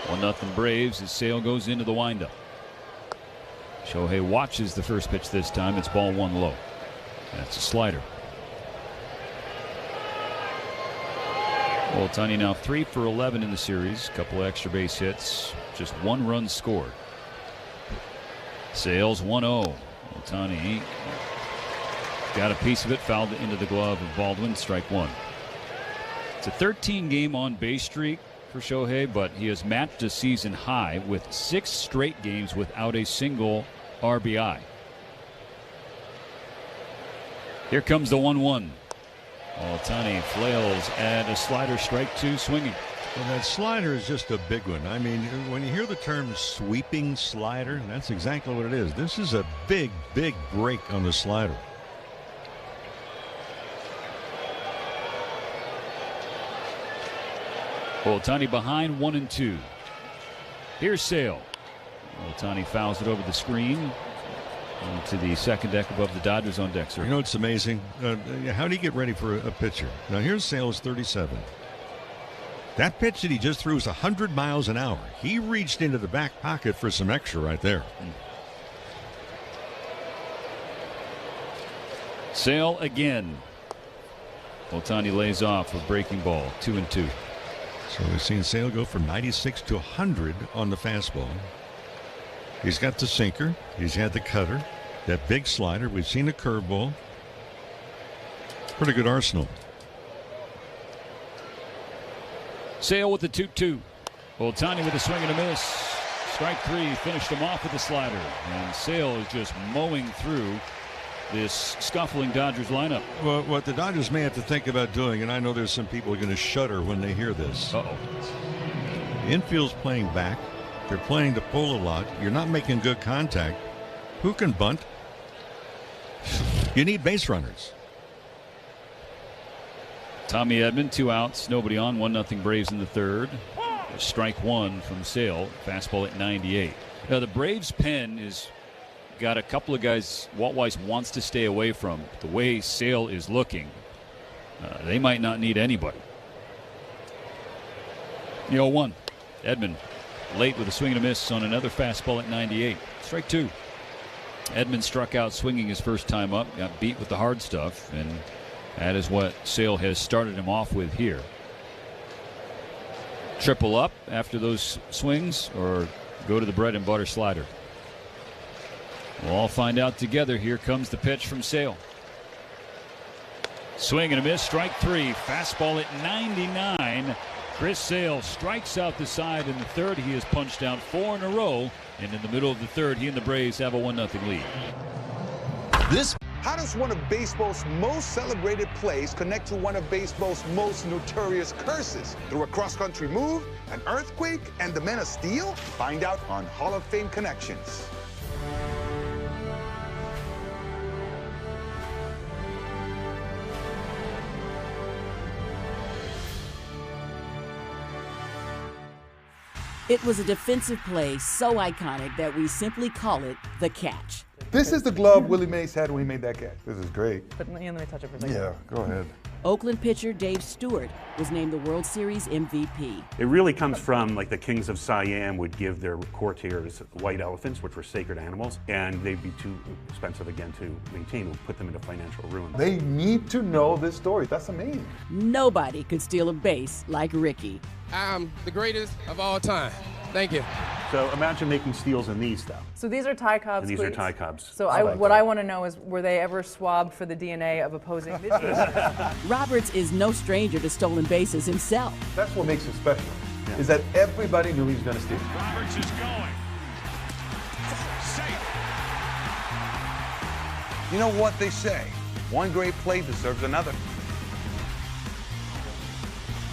1-0 Braves as Sale goes into the windup. Shohei watches the first pitch this time. It's ball 1 low. That's a slider. Ohtani now 3 for 11 in the series. Couple of extra base hits. Just 1 run scored. Sale's 1-0. Ohtani got a piece of it, fouled it into the glove of Baldwin. Strike 1. It's a 13-game on-base streak for Shohei, but he has matched a season high with 6 straight games without a single RBI. Here comes the 1-1. Ohtani flails at a slider, strike 2, swinging. Well, that slider is just a big one. I mean, when you hear the term sweeping slider, that's exactly what it is. This is a big, big break on the slider. Ohtani behind 1-2. Here's Sale. Ohtani fouls it over the screen to the second deck above the Dodgers on deck, sir. You know, it's amazing. How do you get ready for a pitcher? Now, here's Sale's 37. That pitch that he just threw is 100 miles an hour. He reached into the back pocket for some extra right there. Sale again. Ohtani lays off a breaking ball, 2-2. So we've seen Sale go from 96 to 100 on the fastball. He's got the sinker. He's had the cutter. That big slider. We've seen a curveball. Pretty good arsenal. Sale with the 2-2. Ohtani with a swing and a miss. Strike 3, finished him off with the slider. And Sale is just mowing through this scuffling Dodgers lineup. Well, what the Dodgers may have to think about doing, and I know there's some people who are going to shudder when they hear this. Infield's playing back. They're playing to pull a lot. You're not making good contact. Who can bunt? You need base runners. Tommy Edman, 2 outs, nobody on, 1-0 Braves in the third. Strike 1 from Sale, fastball at 98. Now the Braves pen is got a couple of guys Walt Weiss wants to stay away from. The way Sale is looking, they might not need anybody. 0-1. Edman late with a swing and a miss on another fastball at 98. Strike 2. Edman struck out swinging his first time up, got beat with the hard stuff, and that is what Sale has started him off with here. Triple up after those swings or go to the bread and butter slider? We'll all find out together. Here comes the pitch from Sale. Swing and a miss, strike 3. Fastball at 99. Chris Sale strikes out the side in the third. He has punched out 4 in a row. And in the middle of the third, he and the Braves have a 1-0 lead. How does one of baseball's most celebrated plays connect to one of baseball's most notorious curses? Through a cross-country move, an earthquake, and the Men of Steel? Find out on Hall of Fame Connections. It was a defensive play so iconic that we simply call it the catch. This is the glove Willie Mays had when he made that catch. This is great. But let me touch it for a second. Yeah, go ahead. Oakland pitcher Dave Stewart was named the World Series MVP. It really comes from like the kings of Siam would give their courtiers white elephants, which were sacred animals, and they'd be too expensive again to maintain, would put them into financial ruin. They need to know this story. That's amazing. Nobody could steal a base like Ricky. I'm the greatest of all time. Thank you. So imagine making steals in these, though. So these are Ty Cobb's And these cleats. are Ty Cobb's. So what I want to know is, were they ever swabbed for the DNA of opposing pitchers? Roberts is no stranger to stolen bases himself. That's what makes it special, is that everybody knew he was going to steal. Roberts is going. Safe. You know what they say? One great play deserves another.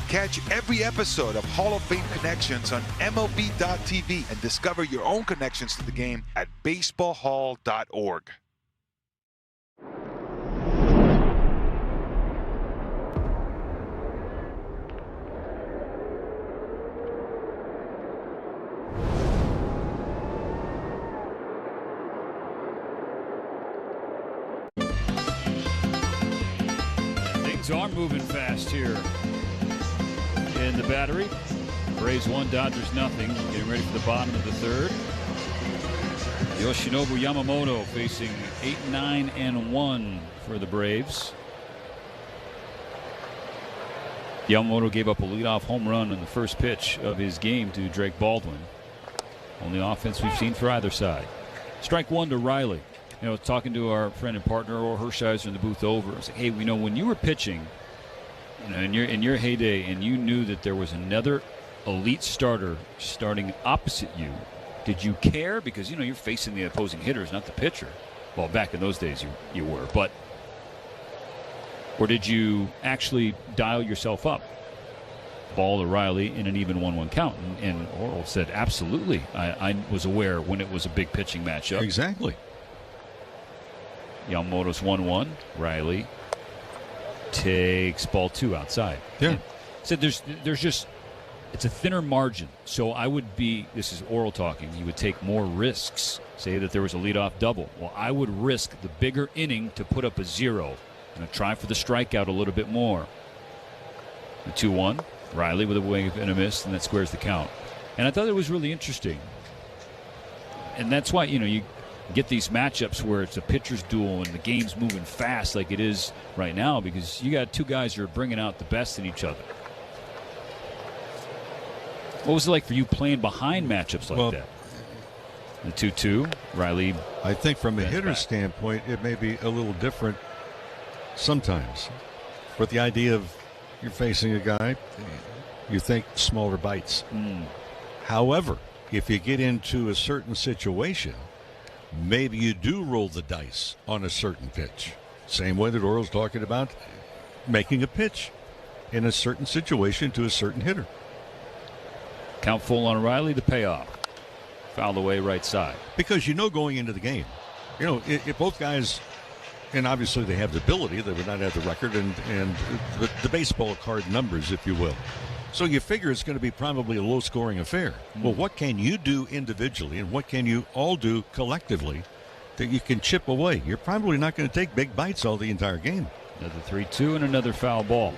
Catch every episode of Hall of Fame Connections on MLB.tv and discover your own connections to the game at baseballhall.org. Things are moving fast here in the Battery. Braves 1, Dodgers nothing. Getting ready for the bottom of the third. Yoshinobu Yamamoto facing 8-9-1 for the Braves. Yamamoto gave up a leadoff home run on the first pitch of his game to Drake Baldwin. Only offense we've seen for either side. Strike 1 to Riley. You know, talking to our friend and partner Or Hershiser in the booth over. I was like, hey, you know, when you were pitching, you know, in your heyday, and you knew that there was another elite starter starting opposite you, did you care? Because, you know, you're facing the opposing hitters, not the pitcher. Well, back in those days you were. But, or did you actually dial yourself up? Ball to Riley in an even 1-1 count. And Oral said, absolutely. I was aware when it was a big pitching matchup. Exactly. Yamamoto's 1-1. Riley takes ball 2 outside. Yeah. So there's just, it's a thinner margin. So I would be, this is Oral talking, he would take more risks. Say that there was a leadoff double. Well, I would risk the bigger inning to put up a 0. And try for the strikeout a little bit more. The 2-1. Riley with a wing and a miss, and that squares the count. And I thought it was really interesting. And that's why, you know, you get these matchups where it's a pitcher's duel and the game's moving fast like it is right now, because you got two guys who are bringing out the best in each other. What was it like for you playing behind matchups like that? The 2-2. Riley. I think from a hitter's back. standpoint, it may be a little different sometimes. But the idea of you're facing a guy, you think smaller bites. However, if you get into a certain situation, maybe you do roll the dice on a certain pitch. Same way that Orioles talking about making a pitch in a certain situation to a certain hitter. Count full on Riley, the payoff. Fouled away right side. Because going into the game, if both guys, and obviously they have the ability, they would not have the record and the baseball card numbers, if you will. So you figure it's going to be probably a low-scoring affair. Well, what can you do individually and what can you all do collectively that you can chip away? You're probably not going to take big bites all the entire game. Another 3-2 and another foul ball.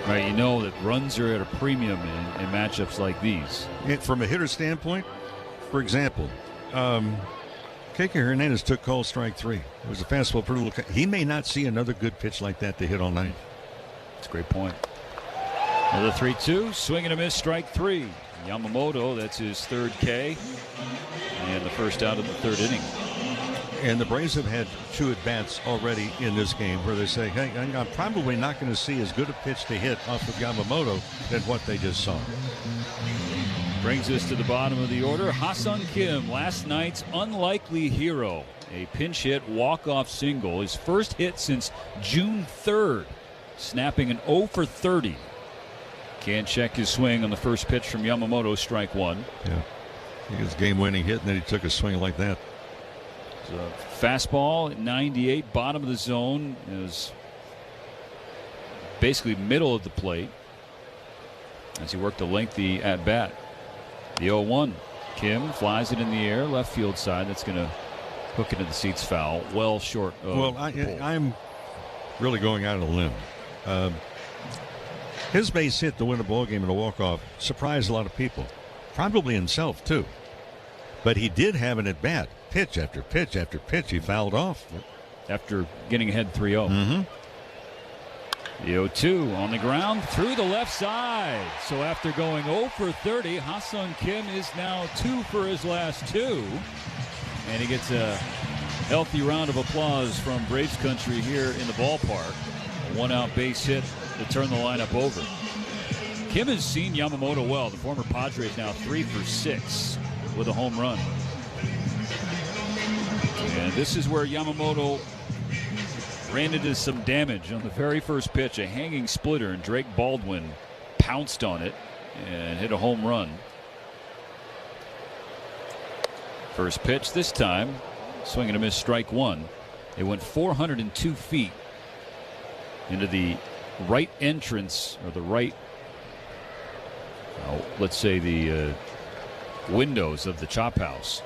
Right, that runs are at a premium in matchups like these. And from a hitter standpoint, for example, Keke Hernandez took call strike 3. It was a fastball. He may not see another good pitch like that to hit all night. That's a great point. Another 3-2, swing and a miss, strike 3. Yamamoto, that's his third K, and the first out of the third inning. And the Braves have had 2 at-bats already in this game where they say, hey, I'm probably not going to see as good a pitch to hit off of Yamamoto than what they just saw. Brings us to the bottom of the order. Ha-Seong Kim, last night's unlikely hero. A pinch hit walk-off single, his first hit since June 3rd, snapping an 0 for 30. Can't check his swing on the first pitch from Yamamoto, strike 1. Yeah, he gets game-winning hit, and then he took a swing like that. So fastball at 98, bottom of the zone, is basically middle of the plate as he worked a lengthy at-bat. The 0-1. Kim flies it in the air, left field side. That's going to hook into the seats, foul. Well short of Well, I'm really going out on a limb. His base hit to win a ball game in a walk-off surprised a lot of people. Probably himself, too. But he did have an at-bat. Pitch after pitch after pitch, he fouled off. After getting ahead 3-0. The 0-2 on the ground through the left side. So after going 0 for 30, Ha-Seong Kim is now 2 for his last 2. And he gets a healthy round of applause from Braves country here in the ballpark. A one-out base hit to turn the lineup over. Kim has seen Yamamoto well. The former Padre is now 3 for 6 with a home run. And this is where Yamamoto ran into some damage on the very first pitch, a hanging splitter, and Drake Baldwin pounced on it and hit a home run. First pitch this time, swing and a miss, strike 1. They went 402 feet into the right entrance, or the right, let's say the windows of the chop house.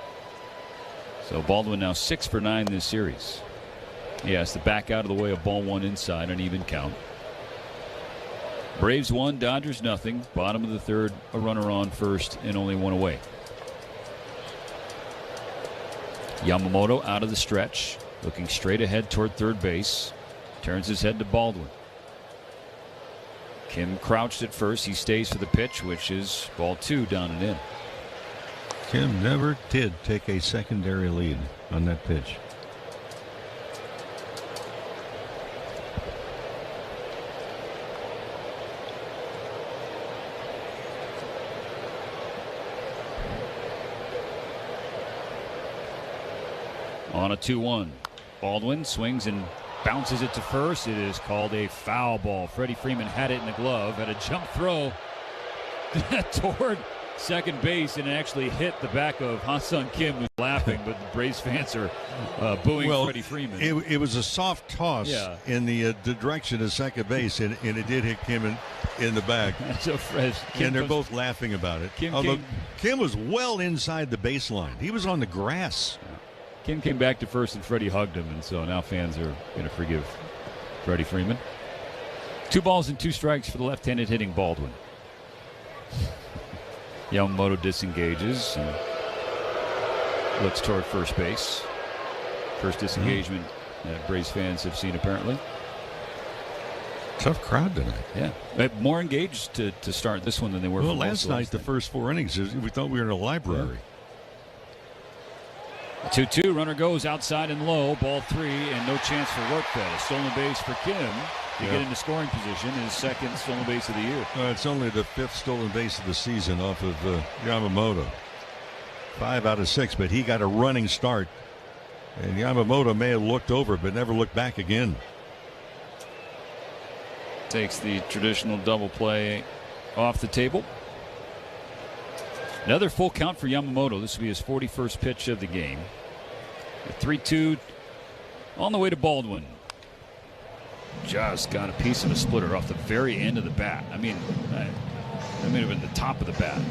So Baldwin now 6 for 9 this series. He has to back out of the way of ball 1 inside, an even count. Braves 1, Dodgers 0. Bottom of the third, a runner on first and only 1 away. Yamamoto out of the stretch, looking straight ahead toward third base. Turns his head to Baldwin. Kim crouched at first. He stays for the pitch, which is ball 2, down and in. Kim never did take a secondary lead on that pitch. On a 2-1. Baldwin swings and bounces it to first. It is called a foul ball. Freddie Freeman had it in the glove, had a jump throw toward second base, and it actually hit the back of Ha-Seong Kim, who's laughing, but the Braves fans are booing Freddie Freeman. It was a soft toss in the direction of second base, and it did hit Kim in the back. So and they're both laughing about it. Although Kim was well inside the baseline. He was on the grass. Kim came back to first, and Freddie hugged him, and so now fans are going to forgive Freddie Freeman. 2 balls and 2 strikes for the left-handed hitting Baldwin. Yamamoto disengages and looks toward first base. First disengagement that Braves fans have seen, apparently. Tough crowd tonight. Yeah. More engaged to start this one than they were. Well, last night, the first 4 innings, we thought we were in a library. The 2-2, runner goes outside and low, ball 3, and no chance for work there. Stolen base for Kim to get into scoring position, his second stolen base of the year. It's only the 5th stolen base of the season off of Yamamoto. 5 out of 6, but he got a running start. And Yamamoto may have looked over, but never looked back again. Takes the traditional double play off the table. Another full count for Yamamoto. This will be his 41st pitch of the game. The 3-2 on the way to Baldwin. Just got a piece of a splitter off the very end of the bat. I mean, that may have been the top of the bat.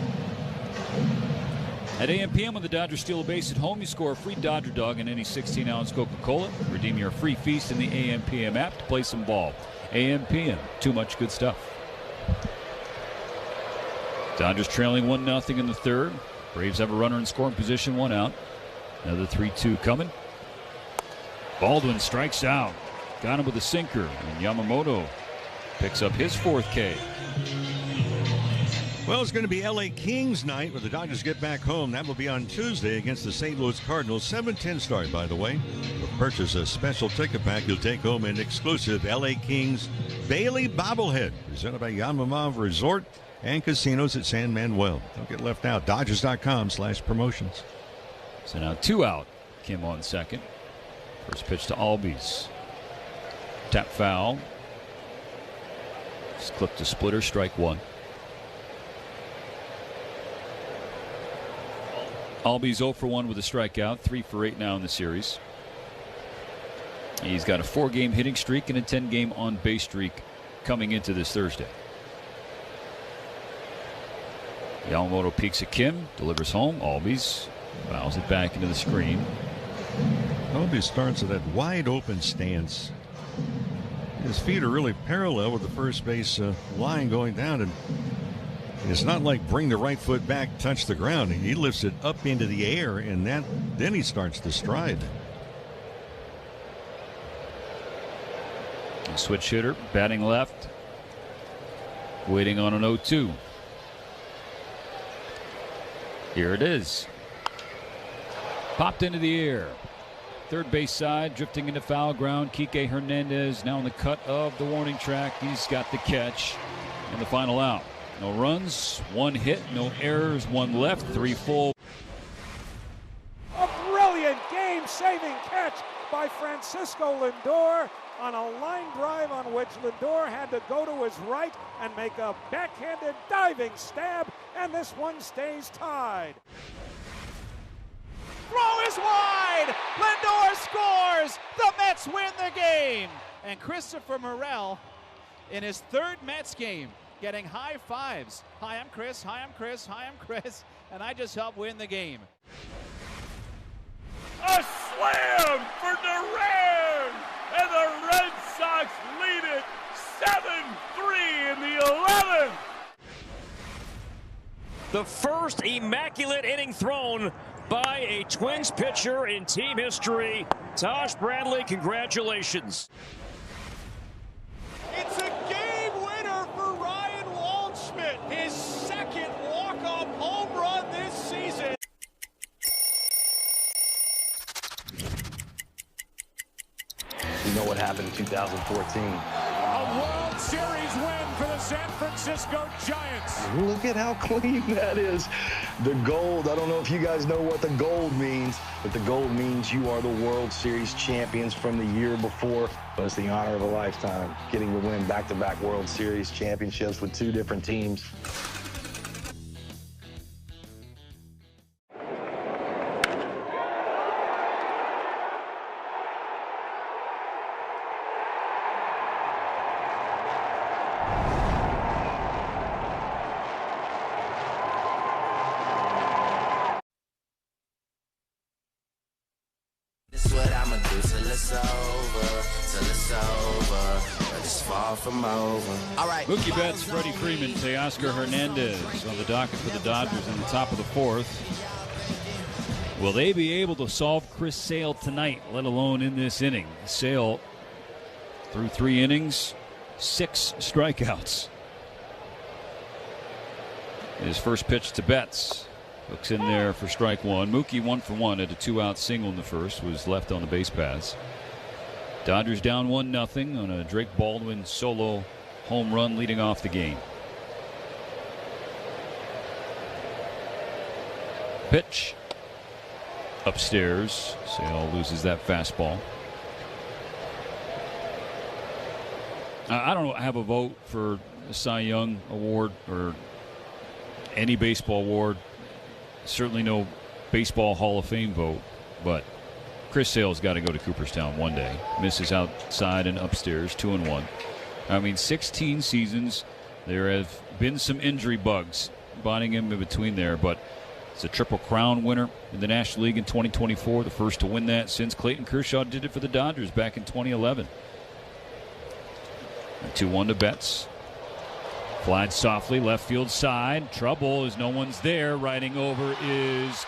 At AM/PM, when the Dodgers steal a base at home, you score a free Dodger dog in any 16-ounce Coca-Cola. Redeem your free feast in the AM/PM app to play some ball. AM/PM, too much good stuff. Dodgers trailing 1-0 in the third. Braves have a runner in scoring position, 1 out. Another 3-2 coming. Baldwin strikes out. Got him with a sinker. And Yamamoto picks up his 4th K. Well, it's going to be LA Kings night when the Dodgers get back home. That will be on Tuesday against the St. Louis Cardinals. 7:10 start, by the way. To purchase a special ticket pack, you'll take home an exclusive LA Kings Bailey bobblehead presented by Yamamov Resort and Casinos at San Manuel. Don't get left out. Dodgers.com/promotions. So now 2 out. Kim on second. First pitch to Albies. Tap foul. Just clipped a splitter, strike 1. Albies 0 for 1 with a strikeout, 3 for 8 now in the series. He's got a 4-game hitting streak and a 10-game on-base streak coming into this Thursday. Yamamoto peeks at Kim, delivers home. Albies fouls it back into the screen. Albies starts at that wide open stance. His feet are really parallel with the first base line going down, and it's not like bring the right foot back, touch the ground. He lifts it up into the air, and then he starts to stride. A switch hitter, batting left, waiting on an 0-2. Here it is. Popped into the air. Third base side, drifting into foul ground. Kike Hernandez now on the cut of the warning track. He's got the catch and the final out. No runs, 1 hit, no errors, 1 left, 3 full. A brilliant game-saving catch by Francisco Lindor on a line drive on which Lindor had to go to his right and make a backhanded diving stab, and this one stays tied. Throw is wide! Lindor scores! The Mets win the game! And Christopher Morel, in his 3rd Mets game, getting high fives. Hi, I'm Chris. Hi, I'm Chris. Hi, I'm Chris. And I just helped win the game. A slam for Duran! And the Red Sox lead it 7-3 in the 11th. The first immaculate inning thrown by a Twins pitcher in team history. Tosh Bradley, congratulations. It's a game winner for Ryan Waldschmidt. His 2nd walk-off home run this season. You know what happened in 2014. A World Series win for the San Francisco Giants. Look at how clean that is. The gold, I don't know if you guys know what the gold means, but the gold means you are the World Series champions from the year before. But it's the honor of a lifetime, getting to win back-to-back World Series championships with 2 different teams. Mookie Betts, Freddie Freeman, Teoscar Hernandez on the docket for the Dodgers in the top of the 4th. Will they be able to solve Chris Sale tonight, let alone in this inning? Sale, through 3 innings, 6 strikeouts. His first pitch to Betts. Hooks in there for strike one. Mookie 1 for 1 at a 2-out single in the first. Was left on the base paths. Dodgers down 1-0 on a Drake Baldwin solo home run leading off the game. Pitch. Upstairs. Sale loses that fastball. I don't have a vote for the Cy Young Award or any baseball award. Certainly no Baseball Hall of Fame vote, but Chris Sale's got to go to Cooperstown one day. Misses outside and upstairs, 2-1. I mean, 16 seasons. There have been some injury bugs biting him in between there, but it's a Triple Crown winner in the National League in 2024, the first to win that since Clayton Kershaw did it for the Dodgers back in 2011. 2-1 to Betts. Flied softly, left field side. Trouble as no one's there. Riding over is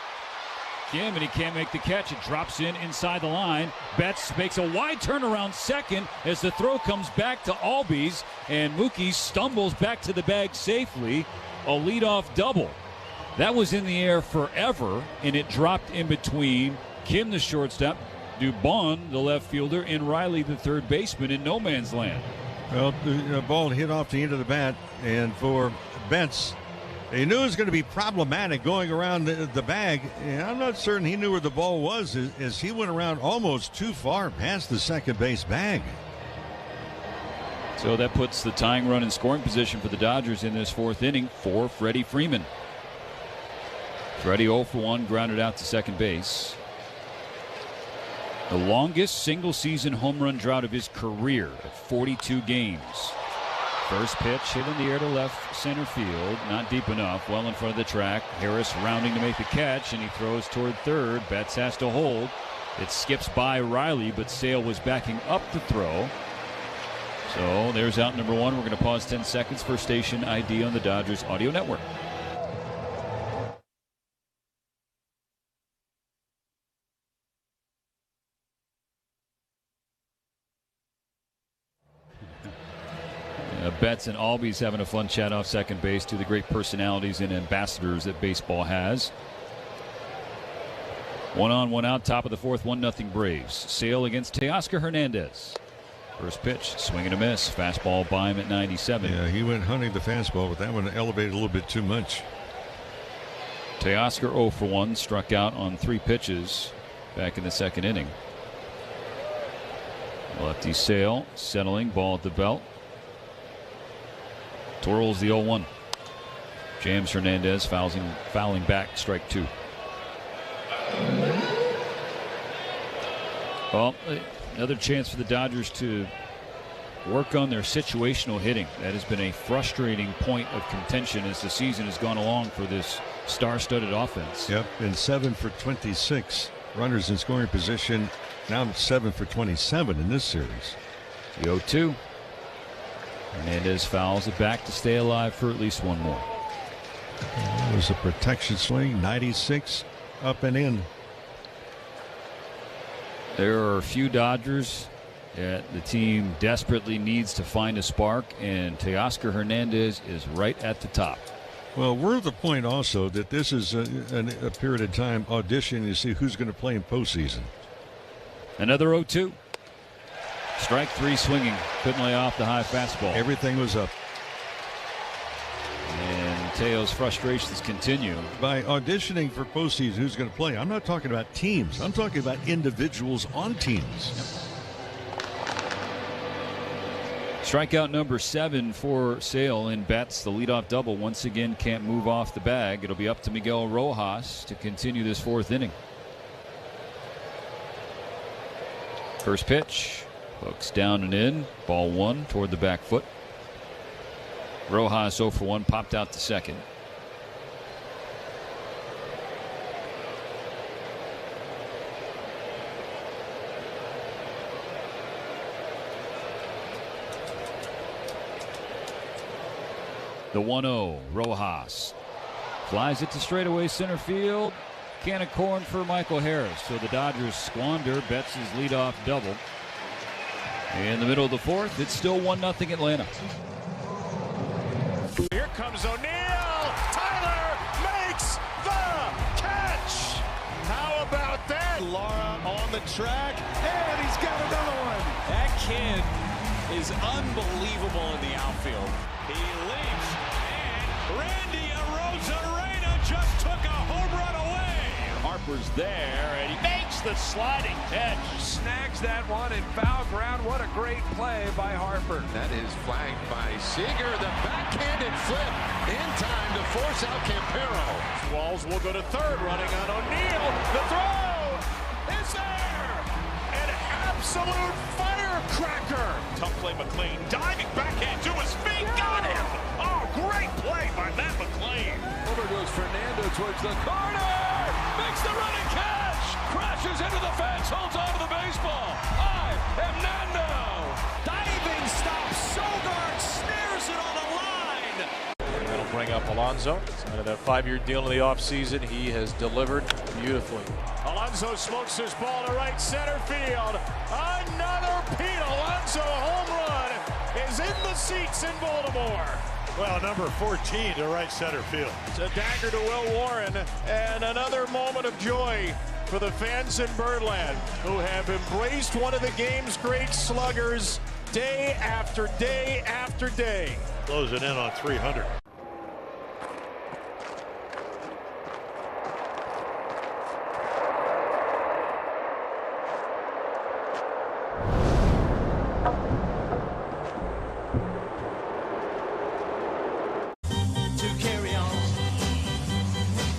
Kim, and he can't make the catch. It drops in inside the line. Betts makes a wide turn around second as the throw comes back to Albies, and Mookie stumbles back to the bag safely. A leadoff double. That was in the air forever, and it dropped in between Kim, the shortstop, Dubon, the left fielder, and Riley, the third baseman, in no man's land. Well, the ball hit off the end of the bat, and for Betts, he knew it was going to be problematic going around the bag. And I'm not certain he knew where the ball was as he went around almost too far past the second base bag. So that puts the tying run in scoring position for the Dodgers in this fourth inning for Freddie Freeman. Freddie 0 for 1, grounded out to second base. The longest single-season home run drought of his career at 42 games. First pitch hit in the air to left center field. Not deep enough. Well in front of the track. Harris rounding to make the catch, and he throws toward third. Betts has to hold. It skips by Riley, but Sale was backing up the throw. So there's out number one. We're going to pause 10 seconds for station ID on the Dodgers Audio Network. Betts and Albies having a fun chat off second base, to the great personalities and ambassadors that baseball has. 1 on, 1 out, top of the fourth, 1-0 Braves. Sale against Teoscar Hernandez. First pitch, swing and a miss. Fastball by him at 97. Yeah, he went hunting the fastball, but that one elevated a little bit too much. Teoscar 0 for 1, struck out on 3 pitches back in the second inning. Lefty Sale settling, ball at the belt. Twirls the 0-1. James Hernandez fouling back, strike 2. Well, another chance for the Dodgers to work on their situational hitting. That has been a frustrating point of contention as the season has gone along for this star-studded offense. Yep, and 7 for 26 runners in scoring position. Now 7 for 27 in this series. The 0-2. Hernandez fouls it back to stay alive for at least one more. It was a protection swing, 96 up and in. There are a few Dodgers that the team desperately needs to find a spark, and Teoscar Hernandez is right at the top. Well, we're at the point also that this is a period of time auditioning to see who's going to play in postseason. Another 0-2. Strike 3 swinging. Couldn't lay off the high fastball. Everything was up. And Teo's frustrations continue. By auditioning for postseason, who's going to play? I'm not talking about teams. I'm talking about individuals on teams. Yep. Strikeout number 7 for Sale in Betts. The leadoff double once again can't move off the bag. It'll be up to Miguel Rojas to continue this fourth inning. First pitch. Hooks down and in. Ball 1 toward the back foot. Rojas 0 for 1, popped out to second. The 1-0. Rojas flies it to straightaway center field. Can of corn for Michael Harris. So the Dodgers squander Betts' leadoff double. In the middle of the fourth, it's still 1-0 Atlanta. Here comes O'Neill. Tyler makes the about that? Laura on the track, and he's got another one. That kid is unbelievable in the outfield. He leaps, and Randy Arozarena just took a home run away. Harper's there, and he makes the sliding catch. Snags that one in foul ground. What a great play by Harper. That is flagged by Seager. The backhanded flip in time to force out Campero. Walls will go to third, running on O'Neill. The throw is there. An absolute firecracker. Tough play, McLean. Diving backhand to his feet. Got him. Oh, great play by Matt McLean. Over goes Fernando towards the corner. Makes the running catch. Crashes into the fence. Holds on to the baseball. I am Nando. Diving stop. Sogard snares it on the line. That'll bring up Alonso. Out of that 5-year deal in the offseason, he has delivered beautifully. Alonso smokes his ball to right center field. Another Pete Alonso home run is in the seats in Baltimore. Well, number 14 to right center field. It's a dagger to Will Warren, and another moment of joy for the fans in Birdland, who have embraced one of the game's great sluggers day after day after day. Closing in on 300.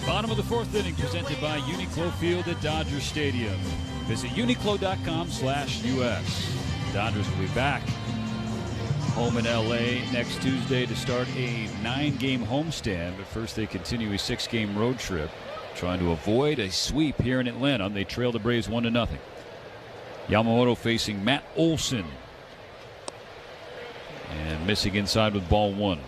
Bottom of the fourth inning presented by Uniqlo Field at Dodger Stadium. Visit uniqlo.com/US. Dodgers will be back home in LA next Tuesday to start a 9-game homestand, but first they continue a 6-game road trip, trying to avoid a sweep here in Atlanta. They trail the Braves 1-0. Yamamoto facing Matt Olson, and missing inside with ball 1.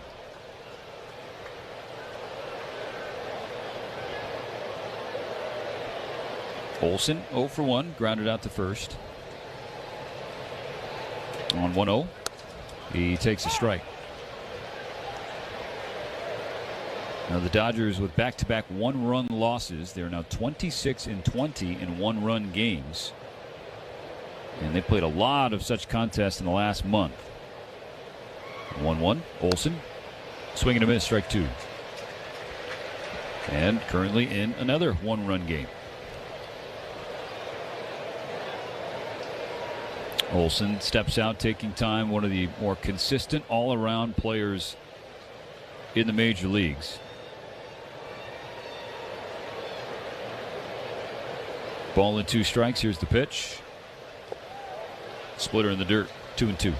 Olson 0 for 1, grounded out to first. On 1-0, he takes a strike. Now the Dodgers with back-to-back one-run losses. They're now 26-20 in one-run games. And they played a lot of such contests in the last month. 1-1, Olson, swing and a miss, strike 2. And currently in another one-run game. Olson steps out, taking time, one of the more consistent all-around players in the major leagues. Ball and 2 strikes. Here's the pitch. Splitter in the dirt, 2-2.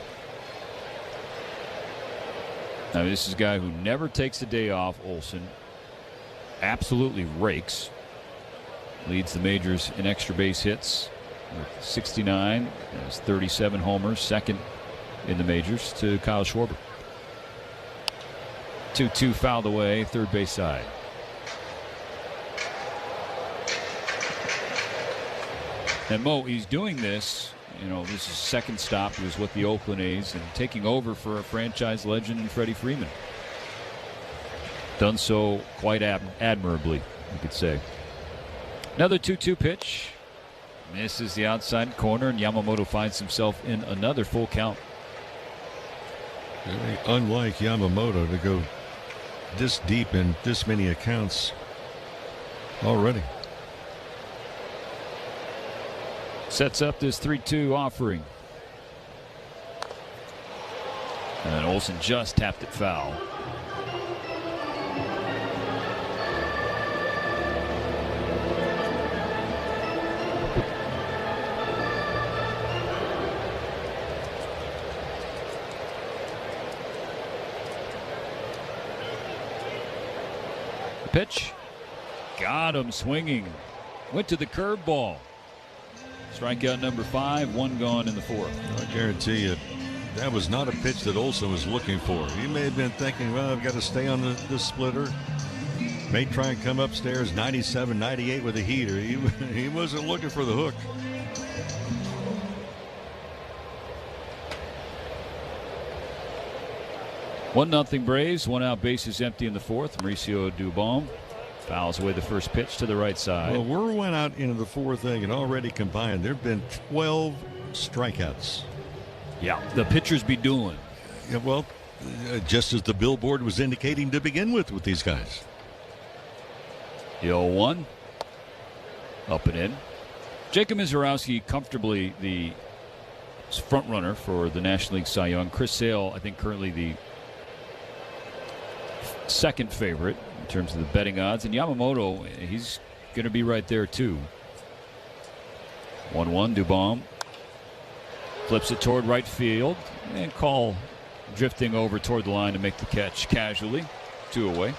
Now this is a guy who never takes a day off. Olson absolutely rakes. Leads the majors in extra base hits with 69, has 37 homers, second in the majors to Kyle Schwarber. 2-2 fouled away, third base side. And Mo, he's doing this, you know, this is second stop. He was with the Oakland A's and taking over for a franchise legend, Freddie Freeman. Done so quite admirably, you could say. Another 2-2 pitch. Misses the outside corner, and Yamamoto finds himself in another full count. Really unlike Yamamoto to go this deep in this many accounts already. Sets up this 3-2 offering. And Olson just tapped it foul. Pitch. Got him swinging. Went to the curveball. Strikeout number 5, 1 gone in the 4th. I guarantee you that was not a pitch that Olson was looking for. He may have been thinking, well, I've got to stay on the splitter. May try and come upstairs 97, 98 with a heater. He wasn't looking for the hook. One nothing Braves, 1 out, bases empty in the 4th. Mauricio Dubon Fouls away the first pitch to the right side. Well, we're went out into the fourth inning and already combined there have been 12 strikeouts. Yeah, the pitchers be doing. Yeah, well, just as the billboard was indicating to begin with these guys. The 0-1. Up and in. Jacob Mizorowski comfortably the front runner for the National League Cy Young. Chris Sale, I think, currently the second favorite in terms of the betting odds. And Yamamoto, he's going to be right there, too. 1-1, Dubon flips it toward right field. And Call drifting over toward the line to make the catch casually. 2 away.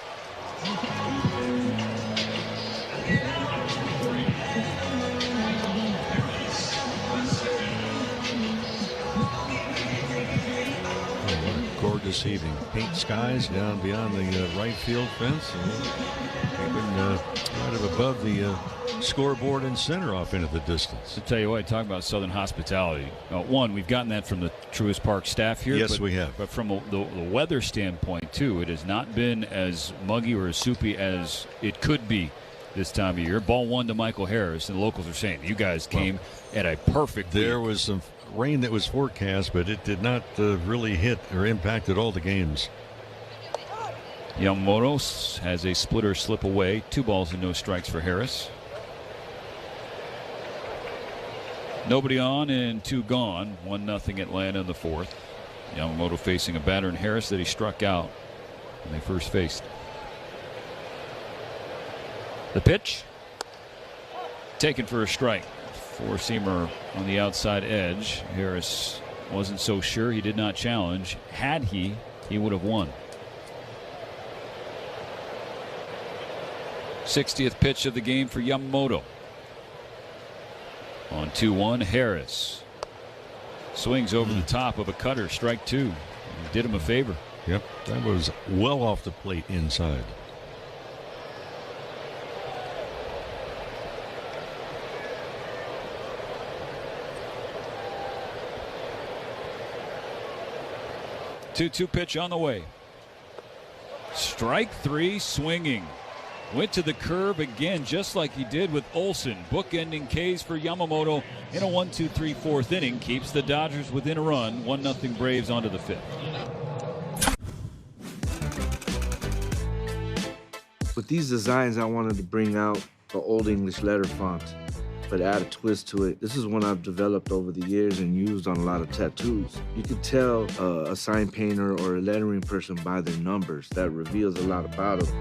Gorgeous evening. Pink skies down beyond the right field fence. Even right up above the scoreboard and center off into the distance. To tell you what, talking about Southern hospitality. One, we've gotten that from the Truist Park staff here. Yes, we have. But from the weather standpoint, too, it has not been as muggy or as soupy as it could be this time of year. Ball 1 to Michael Harris, and the locals are saying, you guys came at a perfect There week. was some rain that was forecast, but it did not really hit or impact at all the games. Yamamoto has a splitter slip away. 2 balls and no strikes for Harris. Nobody on and 2 gone. 1-0 Atlanta in the fourth. Yamamoto facing a batter in Harris that he struck out when they first faced. The pitch taken for a strike. 4-seamer on the outside edge. Harris wasn't so sure. He did not challenge. Had he would have won. 60th pitch of the game for Yamamoto. On 2-1, Harris swings over the top of a cutter. Strike 2. He did him a favor. Yep, that was well off the plate inside. Two pitch on the way. Strike 3 swinging. Went to the curb again, just like he did with Olsen. Bookending K's for Yamamoto in a 1-2-3 fourth inning. Keeps the Dodgers within a run. 1-0 Braves onto the 5th. With these designs, I wanted to bring out the Old English letter font, but add a twist to it. This is one I've developed over the years and used on a lot of tattoos. You could tell a sign painter or a lettering person by their numbers. That reveals a lot about them.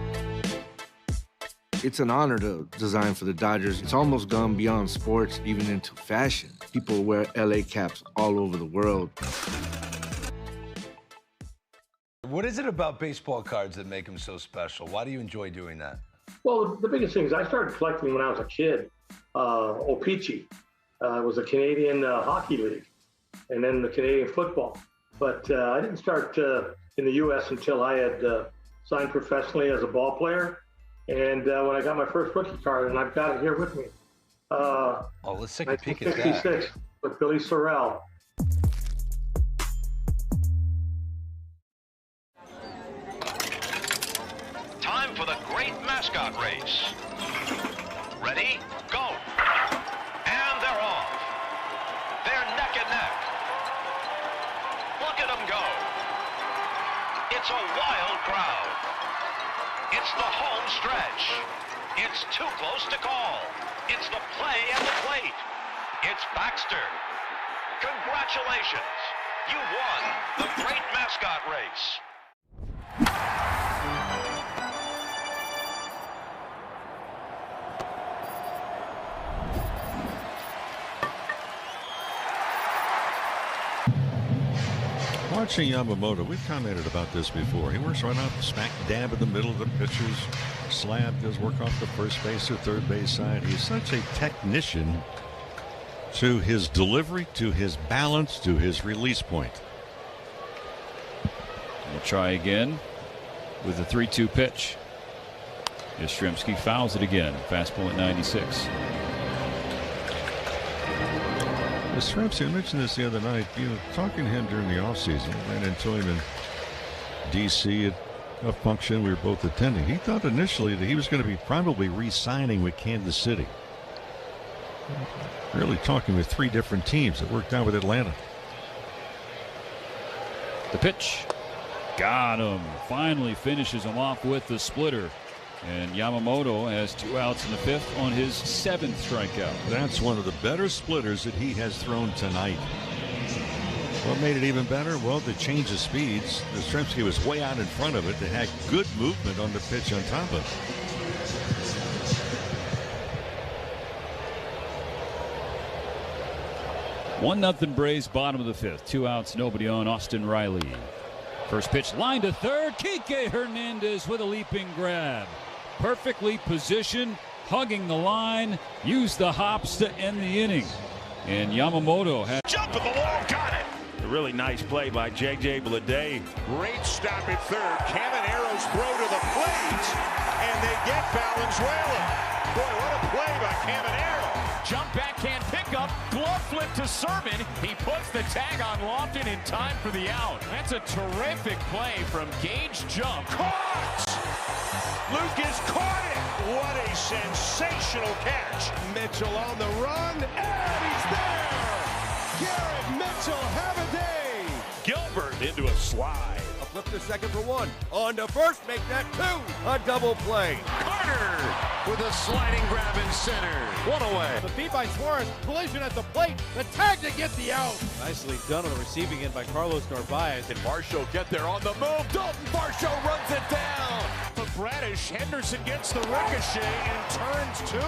It's an honor to design for the Dodgers. It's almost gone beyond sports, even into fashion. People wear LA caps all over the world. What is it about baseball cards that make them so special? Why do you enjoy doing that? Well, the biggest thing is I started collecting when I was a kid. O-Pee-Chee was a Canadian hockey league, and then the Canadian football. But I didn't start in the U.S. until I had signed professionally as a ball player. And when I got my first rookie card, and I've got it here with me. Let's take a peek at that. 1966 with Billy Sorrell. Time for the great mascot race. Ready? Go. And they're off. They're neck and neck. Look at them go. It's a wild crowd. It's the home stretch. It's too close to call. It's the play at the plate. It's Baxter. Congratulations. You won the great mascot race. Watching Yamamoto, we've commented about this before. He works right off smack dab in the middle of the pitcher's slab, does work off the first base or third base side. He's such a technician to his delivery, to his balance, to his release point. We'll try again with the 3-2 pitch. Yastrzemski fouls it again. Fastball at 96. Yastrzemski, I mentioned this the other night. Talking to him during the offseason, ran into him in D.C. at a function we were both attending. He thought initially that he was going to be probably re-signing with Kansas City. Really talking with 3 different teams. It worked out with Atlanta. The pitch. Got him. Finally finishes him off with the splitter. And Yamamoto has 2 outs in the 5th on his 7th strikeout. That's one of the better splitters that he has thrown tonight. What made it even better? Well, the change of speeds. Yastrzemski was way out in front of it. They had good movement on the pitch on top of it. 1-0 Braves, bottom of the 5th. 2 outs, nobody on. Austin Riley. First pitch, line to third. Kike Hernandez with a leaping grab. Perfectly positioned, hugging the line. Used the hops to end the inning. And Yamamoto had jump at the wall, got it. A really nice play by J.J. Bleday. Great stop at third. Camanero's throw to the plate, and they get Valenzuela. Boy, what a play by Camanero. Jump backhand pickup, glove flip to Sermon. He puts the tag on Lofton in time for the out. That's a terrific play from Gage Jump. Caught! Lucas caught it. What a sensational catch. Mitchell on the run, and he's there. Garrett Mitchell, have a day. Gilbert into a slide. A flip to second for 1. On to first, make that 2. A double play. Carter with a sliding grab in center. 1 away. The beat by Suarez, collision at the plate. The tag to get the out. Nicely done on the receiving end by Carlos Narvaez. Can Varsho get there on the move? Dalton Varsho runs it down. But Bradish, Henderson gets the ricochet and turns 2.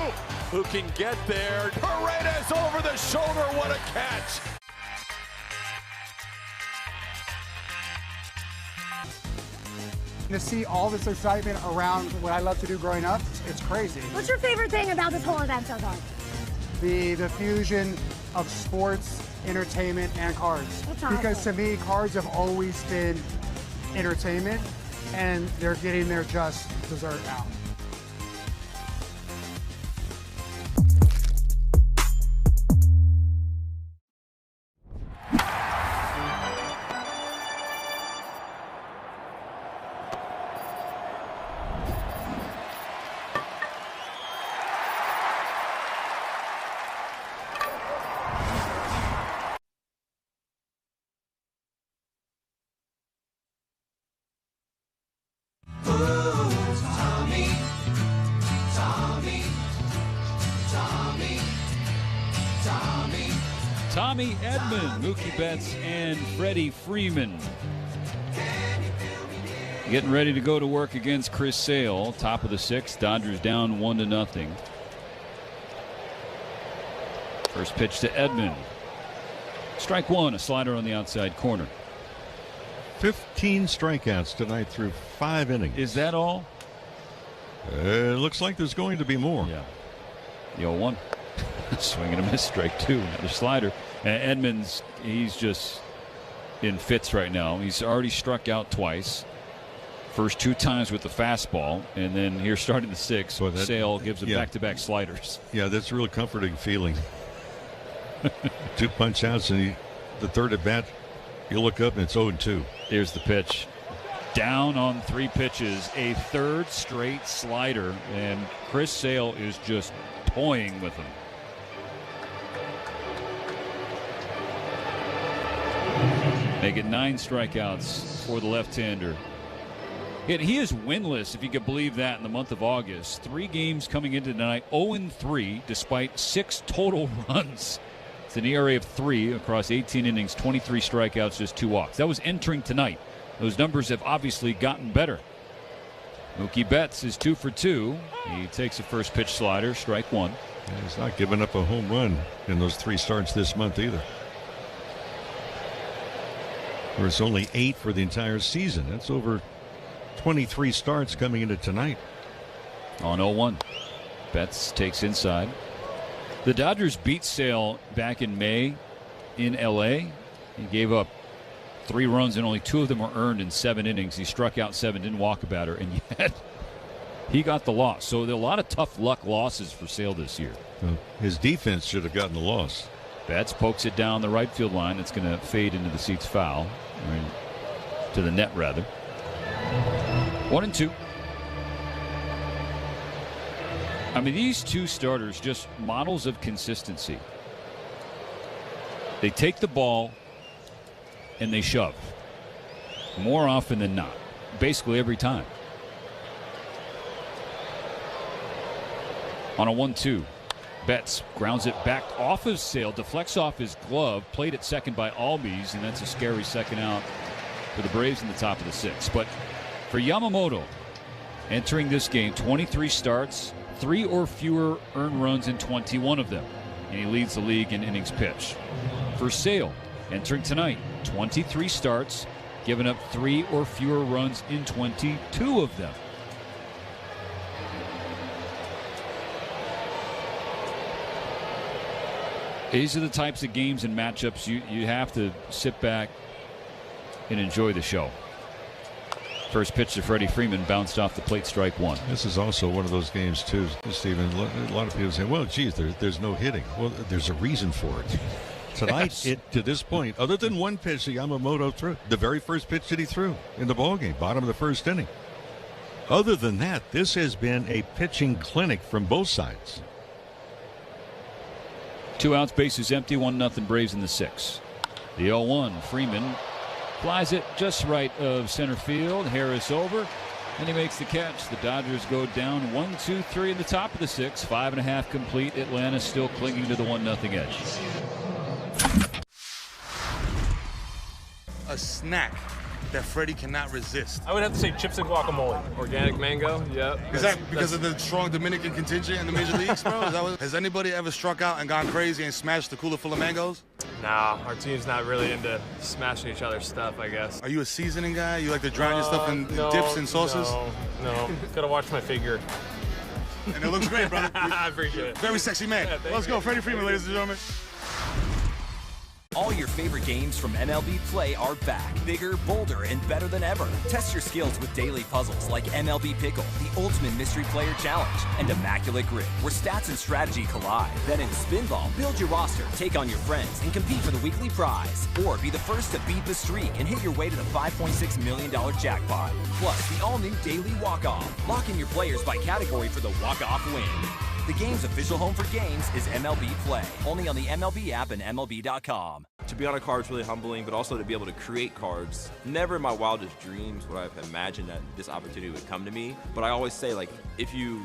Who can get there? Paredes over the shoulder. What a catch. To see all this excitement around what I love to do growing up, it's crazy. What's your favorite thing about this whole event so far? The fusion of sports, entertainment, and cards. Because to me, cards have always been entertainment, and they're getting their just dessert now. Tommy Edman, Mookie Betts, and Freddie Freeman getting ready to go to work against Chris Sale. Top of the 6th, Dodgers down 1-0. First pitch to Edman. Strike 1, a slider on the outside corner. 15 strikeouts tonight through 5 innings. Is that all? It looks like there's going to be more. Yeah. The 0-1. Swing and a miss, strike 2. Another slider. And Edmonds, he's just in fits right now. He's already struck out twice. First 2 times with the fastball, and then here starting the 6th, Sale gives him back-to-back sliders. Yeah, that's a real comforting feeling. 2 punch outs, and the third at bat, you look up and it's 0-2. Here's the pitch. Down on 3 pitches, a third straight slider, and Chris Sale is just toying with him. Make it 9 strikeouts for the left-hander. He is winless, if you could believe that, in the month of August. 3 games coming into tonight, 0-3, despite 6 total runs. It's an ERA of 3 across 18 innings, 23 strikeouts, just 2 walks. That was entering tonight. Those numbers have obviously gotten better. Mookie Betts is 2 for 2. He takes a first pitch slider, strike 1. And he's not giving up a home run in those 3 starts this month either. Or it's only 8 for the entire season. That's over 23 starts coming into tonight. On 0-1. Betts takes inside. The Dodgers beat Sale back in May in L.A. He gave up 3 runs and only 2 of them were earned in 7 innings. He struck out 7, didn't walk a batter, and yet he got the loss. So there are a lot of tough luck losses for Sale this year. Well, his defense should have gotten the loss. Betts pokes it down the right field line. It's going to fade into the seats foul. To the net, rather. 1-2. I mean, these two starters, just models of consistency. They take the ball and they shove. More often than not. Basically every time. On a 1-2. Betts grounds it back off his Sale, deflects off his glove, played at second by Albies, and that's a scary second out for the Braves in the top of the 6th. But for Yamamoto, entering this game, 23 starts, 3 or fewer earned runs in 21 of them, and he leads the league in innings pitched. For Sale, entering tonight, 23 starts, giving up 3 or fewer runs in 22 of them. These are the types of games and matchups you have to sit back and enjoy the show. First pitch to Freddie Freeman, bounced off the plate, strike 1. This is also one of those games, too, Stephen. A lot of people say, well, geez, there's no hitting. Well, there's a reason for it. Tonight, Yes. to this point, other than one pitch that Yamamoto threw, the very first pitch that he threw in the ballgame, bottom of the first inning. Other than that, this has been a pitching clinic from both sides. 2 outs, bases empty, 1-0 Braves in the 6th. The 0-1, Freeman flies it just right of center field. Harris over, and he makes the catch. The Dodgers go down 1-2-3 in the top of the 6th. 5.5 complete. Atlanta still clinging to the 1-0 edge. A snack that Freddie cannot resist. I would have to say chips and guacamole. Organic mango, yep. Is that because of the strong Dominican contingent in the major leagues, bro? Has anybody ever struck out and gone crazy and smashed the cooler full of mangoes? Nah, our team's not really into smashing each other's stuff, I guess. Are you a seasoning guy? You like to drown your stuff in dips and sauces? No. Gotta watch my figure. And it looks great, brother. I appreciate it. Very sexy man. Yeah, Let's go, Freddie Freeman, ladies and gentlemen. All your favorite games from MLB Play are back, bigger, bolder, and better than ever. Test your skills with daily puzzles like MLB Pickle, the ultimate mystery player challenge, and Immaculate Grid, where stats and strategy collide. Then in Spinball, build your roster, take on your friends, and compete for the weekly prize. Or be the first to beat the streak and hit your way to the $5.6 million jackpot. Plus, the all-new Daily Walk-Off. Lock in your players by category for the walk-off win. The game's official home for games is MLB Play, only on the MLB app and MLB.com. To be on a card is really humbling, but also to be able to create cards. Never in my wildest dreams would I have imagined that this opportunity would come to me. But I always say, like, if you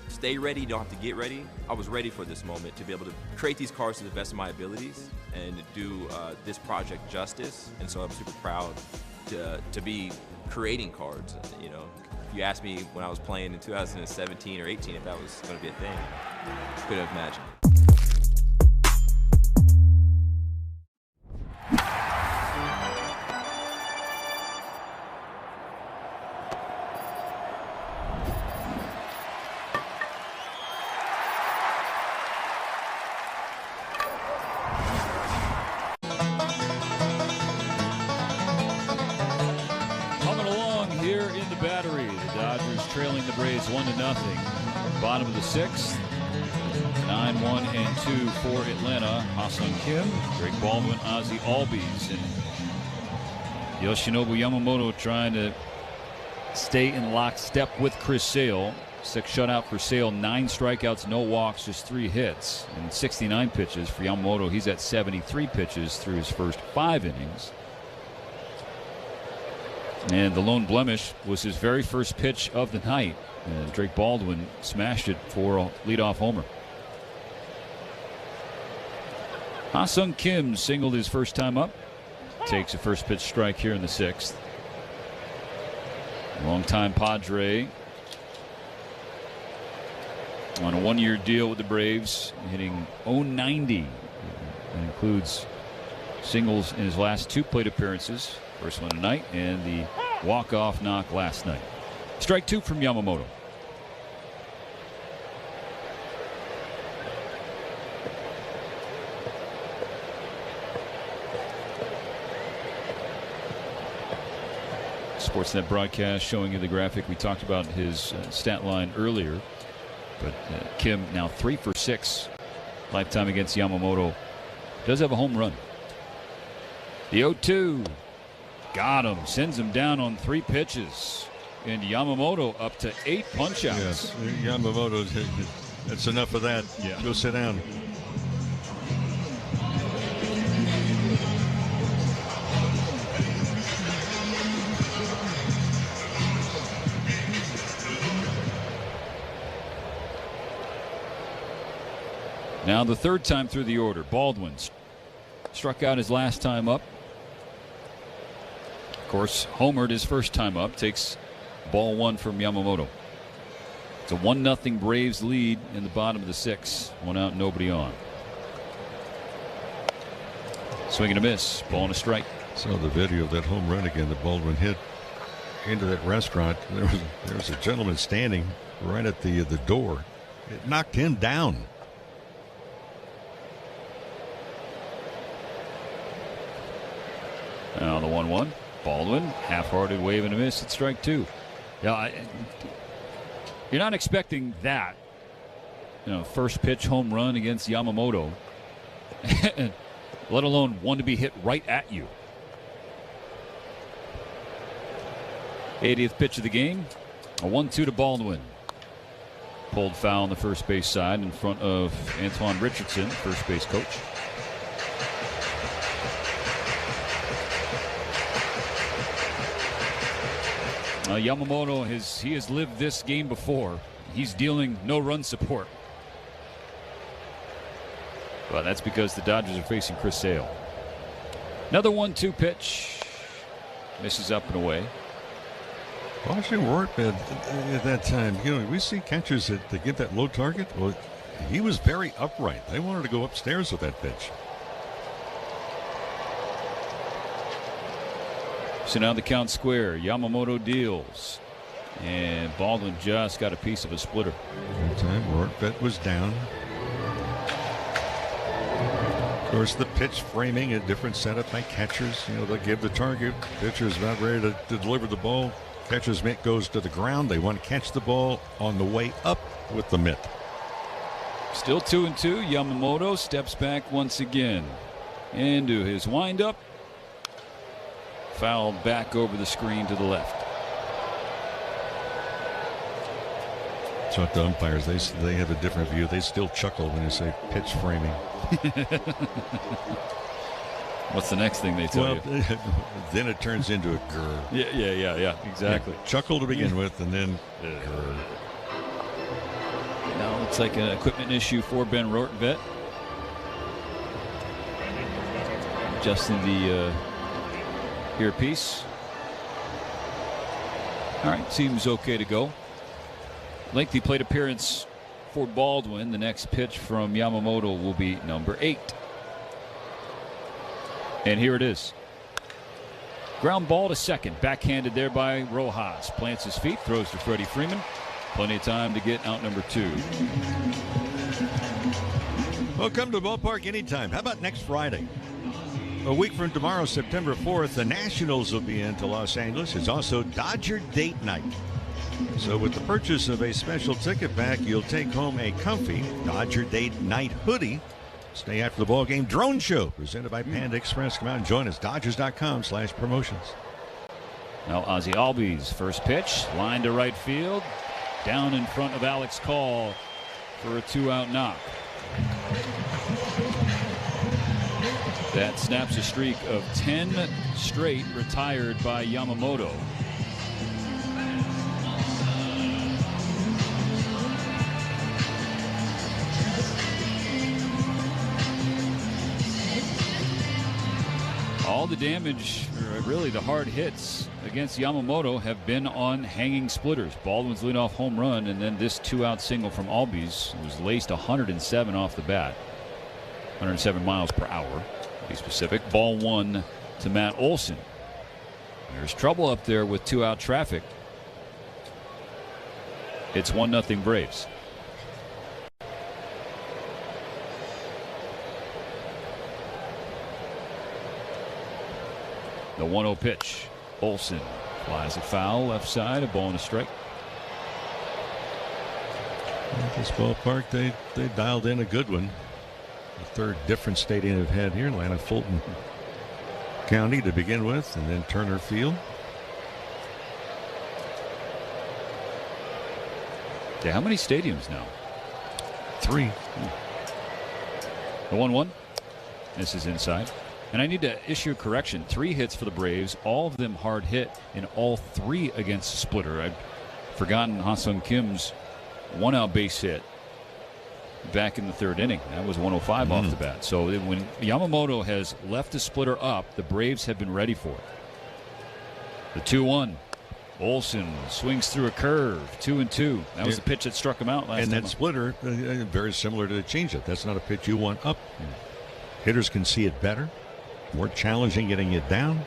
stay ready, you don't have to get ready. I was ready for this moment to be able to create these cards to the best of my abilities and do this project justice. And so I'm super proud to be creating cards, you know. If you asked me when I was playing in 2017 or 18 if that was going to be a thing, could have imagined. Trailing the Braves 1-0. Bottom of the 6th. 9-1 and 2 for Atlanta. Ha-Seong Kim, Drake Baldwin, Ozzie Albies, and Yoshinobu Yamamoto trying to stay in lockstep with Chris Sale. 6 shutout for Sale, 9 strikeouts, no walks, just 3 hits, and 69 pitches for Yamamoto. He's at 73 pitches through his first 5 innings. And the lone blemish was his very first pitch of the night. And Drake Baldwin smashed it for a leadoff homer. Ha-Seong Kim singled his first time up. Takes a first pitch strike here in the 6th. Longtime Padre on a 1-year deal with the Braves, hitting .090. That includes singles in his last 2 plate appearances. First one tonight and the walk-off knock last night. Strike 2 from Yamamoto. Sportsnet broadcast showing you the graphic. We talked about his stat line earlier, but Kim now 3 for 6 lifetime against Yamamoto. Does have a home run. The 0-2. Got him. Sends him down on 3 pitches. and Yamamoto up to 8 punch-outs. Yes, Yamamoto, that's enough of that. Yeah. Go sit down. Now the third time through the order, Baldwin struck out his last time up. Of course, homered his first time up, takes ball 1 from Yamamoto. It's a 1-0 Braves lead in the bottom of the 6th. 1 out, nobody on. Swing and a miss, ball and a strike. Saw the video of that home run again that Baldwin hit into that restaurant. There was a gentleman standing right at the door. It knocked him down. Now the 1-1. Baldwin, half-hearted wave and a miss at strike 2. Yeah, you're not expecting that. First pitch home run against Yamamoto, let alone one to be hit right at you. 80th pitch of the game. A 1-2 to Baldwin. Pulled foul on the first base side in front of Antoine Richardson, first base coach. Yamamoto has lived this game before. He's dealing no run support. But that's because the Dodgers are facing Chris Sale. Another 1-2 pitch. Misses up and away. Watching Rortvedt at that time, we see catchers that get that low target. Well, he was very upright. They wanted to go upstairs with that pitch. So now the count square. Yamamoto deals. And Baldwin just got a piece of a splitter. That time Rortvedt was down. Of course, the pitch framing, a different setup by catchers. They give the target. Pitcher's about ready to deliver the ball. Catcher's mitt goes to the ground. They want to catch the ball on the way up with the mitt. Still 2-2. Yamamoto steps back once again into his windup. Fouled back over the screen to the left. So at the umpires, they have a different view. They still chuckle when you say pitch framing. What's the next thing they tell you? Then it turns into a grr. Yeah, exactly. Yeah, chuckle to begin with, and then grr. Now looks like an equipment issue for Ben Rortvedt. Adjusting the earpiece. All right, seems okay to go. Lengthy plate appearance for Baldwin. The next pitch from Yamamoto will be number 8. And here it is. Ground ball to second. Backhanded there by Rojas. Plants his feet, throws to Freddie Freeman. Plenty of time to get out number 2. Well, come to the ballpark anytime. How about next Friday? A week from tomorrow, September 4th, the Nationals will be into Los Angeles. It's also Dodger Date Night. So with the purchase of a special ticket pack, you'll take home a comfy Dodger Date Night hoodie. Stay after the ball game drone show presented by Panda Express. Come out and join us. Dodgers.com/promotions. Now Ozzie Albies, first pitch, line to right field, down in front of Alex Call for a 2-out knock. That snaps a streak of 10 straight retired by Yamamoto. All the damage, or really the hard hits against Yamamoto, have been on hanging splitters. Baldwin's leadoff home run, and then this 2-out single from Albies was laced 107 off the bat. 107 miles per hour, to be specific. Ball 1 to Matt Olson. There's trouble up there with 2-out traffic. It's 1-0 Braves. The 1-0 pitch. Olson flies a foul left side, a ball and a strike. At this ballpark, they dialed in a good one. The third different stadium they've had here, Atlanta Fulton County to begin with, and then Turner Field. Okay, how many stadiums now? 3. The 1-1. This is inside. And I need to issue a correction. 3 hits for the Braves, all of them hard hit, and all 3 against the splitter. I'd forgotten Ha-Seong Kim's 1-out base hit back in the 3rd inning. That was 105 off the bat. So when Yamamoto has left the splitter up, the Braves have been ready for it. The 2-1. Olsen swings through a curve, 2-2. That was the pitch that struck him out last time. And that splitter, very similar to the changeup. That's not a pitch you want up. Hitters can see it better. More challenging getting it down.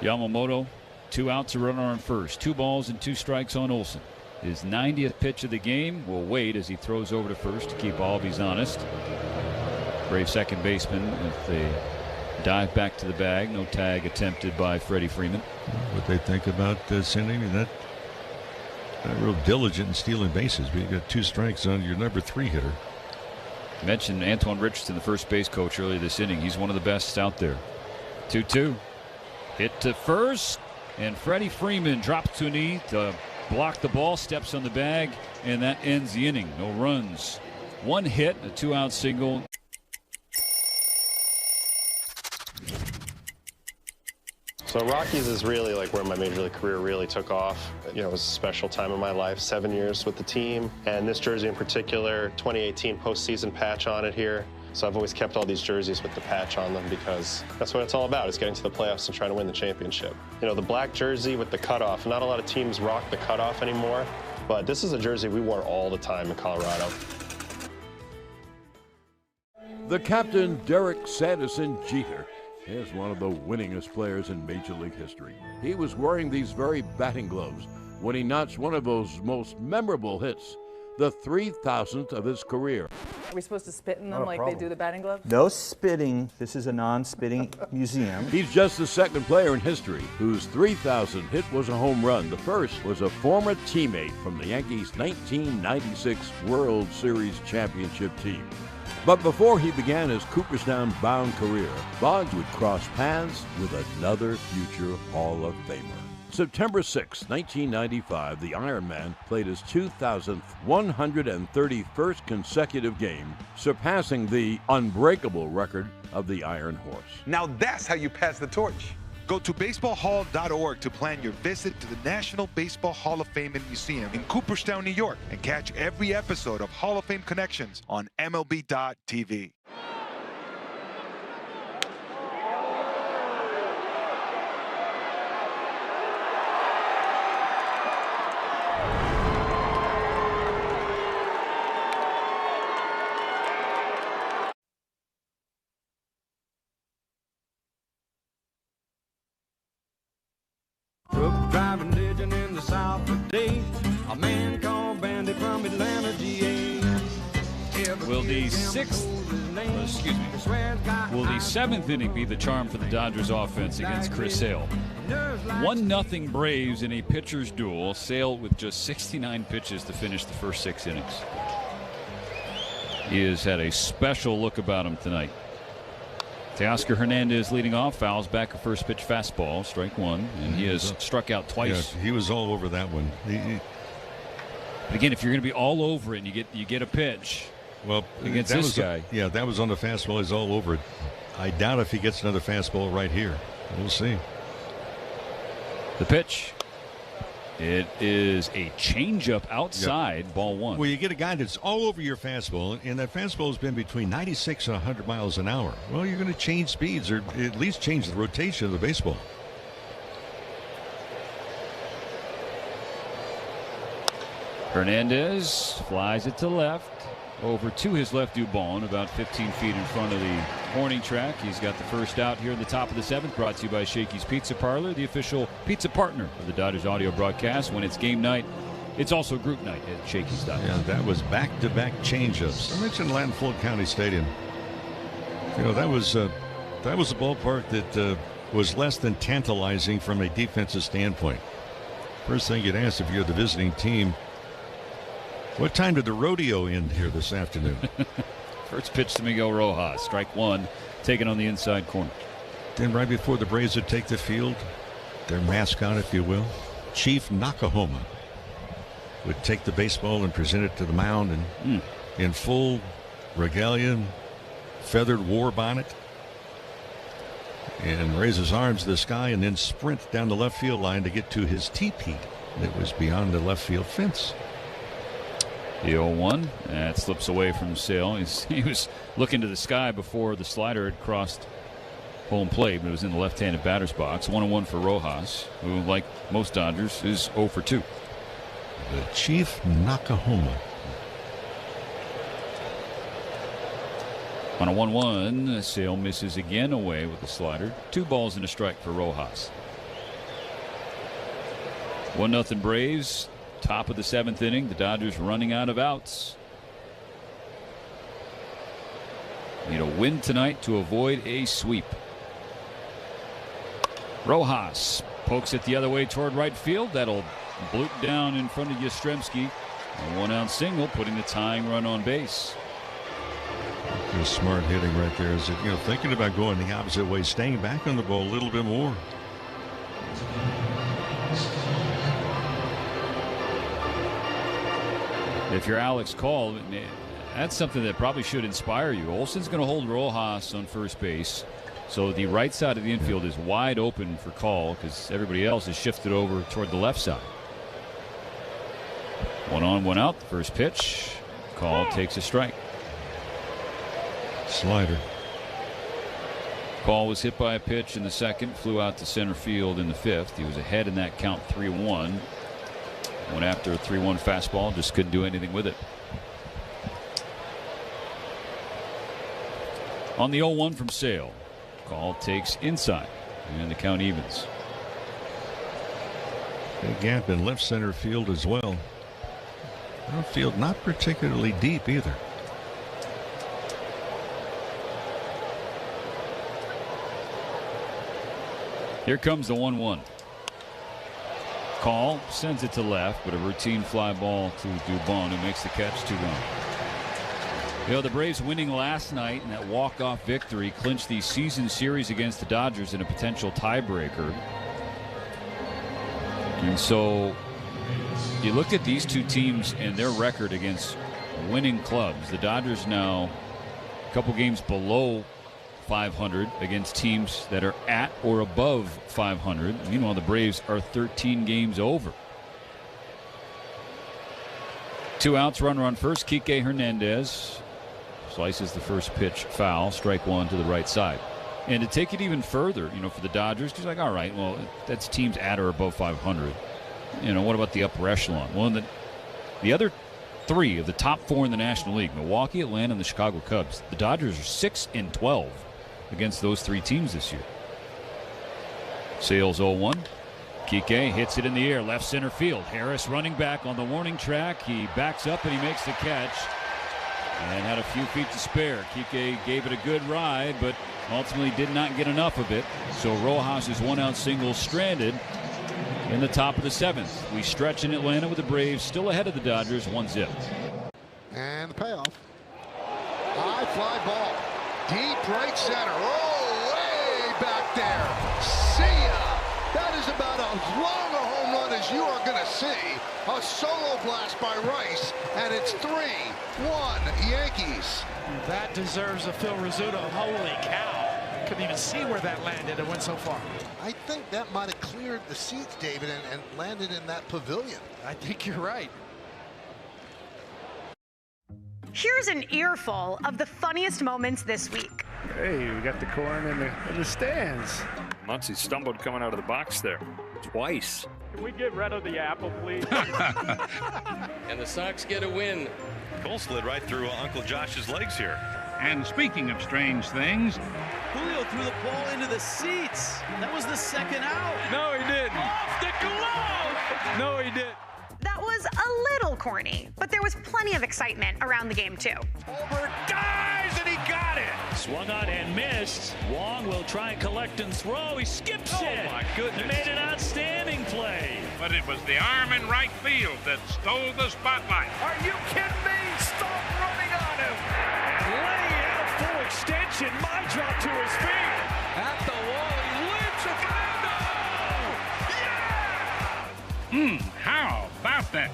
Yamamoto, 2 outs, a runner on first. 2 balls and 2 strikes on Olsen. His 90th pitch of the game. Will wait as he throws over to first to keep Albies honest. Brave second baseman with a dive back to the bag. No tag attempted by Freddie Freeman. What they think about sending that real diligent in stealing bases. But you got 2 strikes on your number 3 hitter. Mentioned Antoine Richardson, the first base coach, earlier this inning. He's one of the best out there. 2-2. Hit to first, and Freddie Freeman drops to a knee to block the ball, steps on the bag, and that ends the inning. No runs. 1 hit, a 2-out single. So Rockies is really like where my major league career really took off. You know, it was a special time in my life, 7 years with the team, and this jersey in particular, 2018 postseason patch on it here. So I've always kept all these jerseys with the patch on them because that's what it's all about, is getting to the playoffs and trying to win the championship. You know, the black jersey with the cutoff, not a lot of teams rock the cutoff anymore, but this is a jersey we wore all the time in Colorado. The captain, Derek Sanderson Jeter, is one of the winningest players in Major League history. He was wearing these very batting gloves when he notched one of those most memorable hits, the 3,000th of his career. Are we supposed to spit in them like they do the batting gloves? No spitting. This is a non-spitting museum. He's just the second player in history whose 3,000th hit was a home run. The first was a former teammate from the Yankees' 1996 World Series championship team. But before he began his Cooperstown-bound career, Bonds would cross paths with another future Hall of Famer. September 6, 1995, the Iron Man played his 2,000th 131st consecutive game, surpassing the unbreakable record of the Iron Horse. Now that's how you pass the torch. Go to baseballhall.org to plan your visit to the National Baseball Hall of Fame and Museum in Cooperstown, New York, and catch every episode of Hall of Fame Connections on MLB.tv. Driving legend in the South today, a man called Bandy from Atlanta, GA. Will the 7th inning be the charm for the Dodgers offense against Chris Sale? 1-0 Braves in a pitcher's duel. Sale with just 69 pitches to finish the first 6 innings. He has had a special look about him tonight. Teoscar Hernandez leading off, fouls back a first pitch fastball, strike 1, and he has struck out twice. Yeah, he was all over that one. But again, if you're going to be all over it and you get a pitch, well, against this guy, yeah, that was on the fastball. He's all over it. I doubt if he gets another fastball right here. We'll see. The pitch. It is a changeup outside, ball 1. Well, you get a guy that's all over your fastball, and that fastball has been between 96 and 100 miles an hour. Well, you're going to change speeds, or at least change the rotation of the baseball. Hernandez flies it to left. Over to his left Dubon, about 15 feet in front of the warning track. He's got the first out here in the top of the 7th, brought to you by Shakey's Pizza Parlor, the official pizza partner of the Dodgers audio broadcast. When it's game night, it's also group night at Shakey's. Yeah, that was back-to-back changeups. I mentioned Lanfold County Stadium. You know, that was a ballpark that was less than tantalizing from a defensive standpoint. First thing you'd ask if you're the visiting team, What time did the rodeo end here this afternoon? First pitch to Miguel Rojas. Strike one, taken on the inside corner. Then right before the Braves would take the field, their mascot, if you will, Chief Nakahoma, would take the baseball and present it to the mound and in full regalia, feathered war bonnet, and raise his arms to the sky and then sprint down the left field line to get to his teepee that was beyond the left field fence. The 0-1, that slips away from Sale. He was looking to the sky before the slider had crossed home plate, but it was in the left-handed batter's box. 1-1 for Rojas, who, like most Dodgers, is 0 for 2. The Chief Nakahoma. On a 1-1, Sale misses again away with the slider. 2 balls and a strike for Rojas. 1-0 Braves. Top of the 7th inning. The Dodgers running out of outs. Need a win tonight to avoid a sweep. Rojas pokes it the other way toward right field. That'll bloop down in front of Yastrzemski. A 1-out single, putting the tying run on base. There's smart hitting right there. Is it, thinking about going the opposite way, staying back on the ball a little bit more. If you're Alex Call, that's something that probably should inspire you. Olson's going to hold Rojas on first base, so the right side of the infield is wide open for Call because everybody else is shifted over toward the left side. 1 on, 1 out. The first pitch. Call takes a strike. Slider. Call was hit by a pitch in the second, flew out to center field in the 5th. He was ahead in that count 3-1. Went after a 3-1 fastball, just couldn't do anything with it. On the 0-1 from Sale, Call takes inside, and the count evens. Big gap in left center field as well. Outfield not particularly deep either. Here comes the 1-1. Call sends it to left, but a routine fly ball to Dubon, who makes the catch 2-1. The Braves winning last night in that walk-off victory clinched the season series against the Dodgers in a potential tiebreaker. And so you look at these two teams and their record against winning clubs. The Dodgers now a couple games below 500 against teams that are at or above 500. Meanwhile, the Braves are 13 games over. 2 outs, runner on first. Kike Hernandez slices the first pitch foul. Strike one to the right side. And to take it even further, for the Dodgers, he's like, all right, well, that's teams at or above 500. What about the upper echelon? Well, the other 3 of the top 4 in the National League, Milwaukee, Atlanta, and the Chicago Cubs, the Dodgers are 6-12 against those 3 teams this year. Sales 0-1. Kike hits it in the air, left center field. Harris running back on the warning track. He backs up and he makes the catch and had a few feet to spare. Kike gave it a good ride, but ultimately did not get enough of it. So Rojas' 1-out single stranded in the top of the 7th. We stretch in Atlanta with the Braves still ahead of the Dodgers 1-0. And the payoff. High fly ball. Deep right center. Oh, way back there. See ya. That is about as long a home run as you are going to see. A solo blast by Rice, and it's 3-1 Yankees. That deserves a Phil Rizzuto. Holy cow. Couldn't even see where that landed. It went so far. I think that might have cleared the seats, David, and landed in that pavilion. I think you're right. Here's an earful of the funniest moments this week. Hey, we got the corn in the stands. Muncy stumbled coming out of the box there twice. Can we get rid of the apple, please? And the Sox get a win. Cole slid right through Uncle Josh's legs here. And speaking of strange things, Julio threw the ball into the seats. That was the second out. No, he didn't. Off the glove. No, he didn't. That was was a little corny, but there was plenty of excitement around the game, too. Over dives, and he got it. Swung on and missed. Wong will try and collect and throw. He skips it. Oh, my goodness. He made an outstanding play. But it was the arm in right field that stole the spotlight. Are you kidding me? Stop running on him. Laying out full extension. My drop to his feet. At the wall, he lives a yeah! How about that?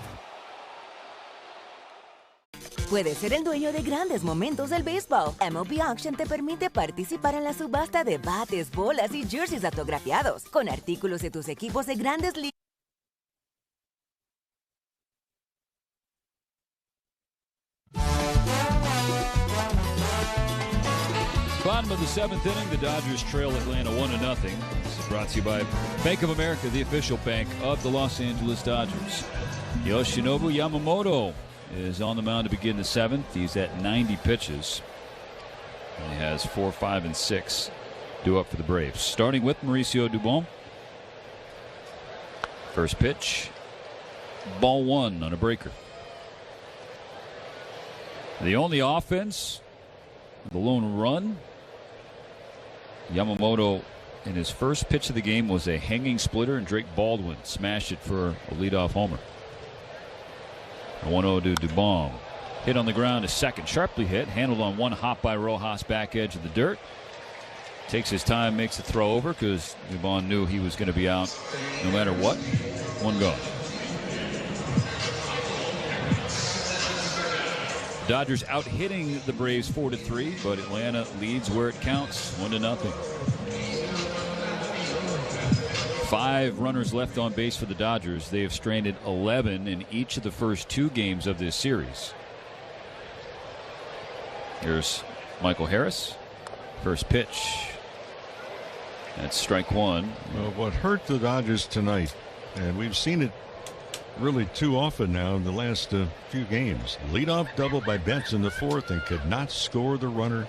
Puedes ser el dueño de grandes momentos del béisbol. MLB Auction te permite participar en la subasta de bates, bolas y jerseys autografiados con artículos de tus equipos de grandes ligas. Bottom of the 7th inning, the Dodgers trail Atlanta 1-0. This is brought to you by Bank of America, the official bank of the Los Angeles Dodgers. Yoshinobu Yamamoto is on the mound to begin the 7th. He's at 90 pitches. He has 4, 5, and 6 due up for the Braves. Starting with Mauricio Dubon. First pitch, ball 1 on a breaker. The only offense, the lone run. Yamamoto, in his first pitch of the game, was a hanging splitter, and Drake Baldwin smashed it for a leadoff homer. A 1-0 to Dubon. Hit on the ground, a second, sharply hit, handled on one hop by Rojas, back edge of the dirt. Takes his time, makes the throw over because Dubon knew he was going to be out no matter what. One gone. Dodgers out hitting the Braves 4-3, but Atlanta leads where it counts, 1-0. 5 runners left on base for the Dodgers. They have stranded 11 in each of the first 2 games of this series. Here's Michael Harris. First pitch. That's strike 1. Well, what hurt the Dodgers tonight, and we've seen it really too often now in the last few games. Leadoff double by Betts in the 4th and could not score the runner.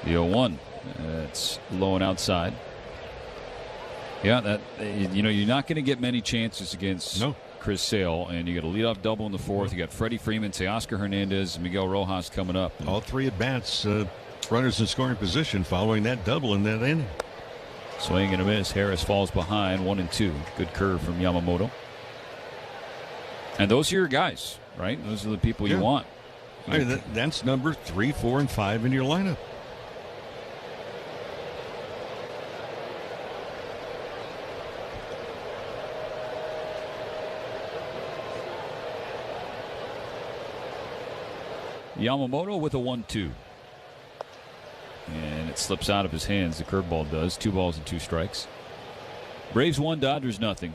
The 0-1. That's low and outside. Yeah, that you're not going to get many chances against Chris Sale, and you got a leadoff double in the 4th. You got Freddie Freeman, Teoscar Hernandez, and Miguel Rojas coming up. All 3 at bats, runners in scoring position following that double in that inning. Swing and a miss. Harris falls behind, 1-2. Good curve from Yamamoto. And those are your guys, right? Those are the people you want. I mean, that's number 3, 4, and 5 in your lineup. Yamamoto with a 1-2. And it slips out of his hands. The curveball does. 2 balls and 2 strikes. Braves 1, Dodgers nothing.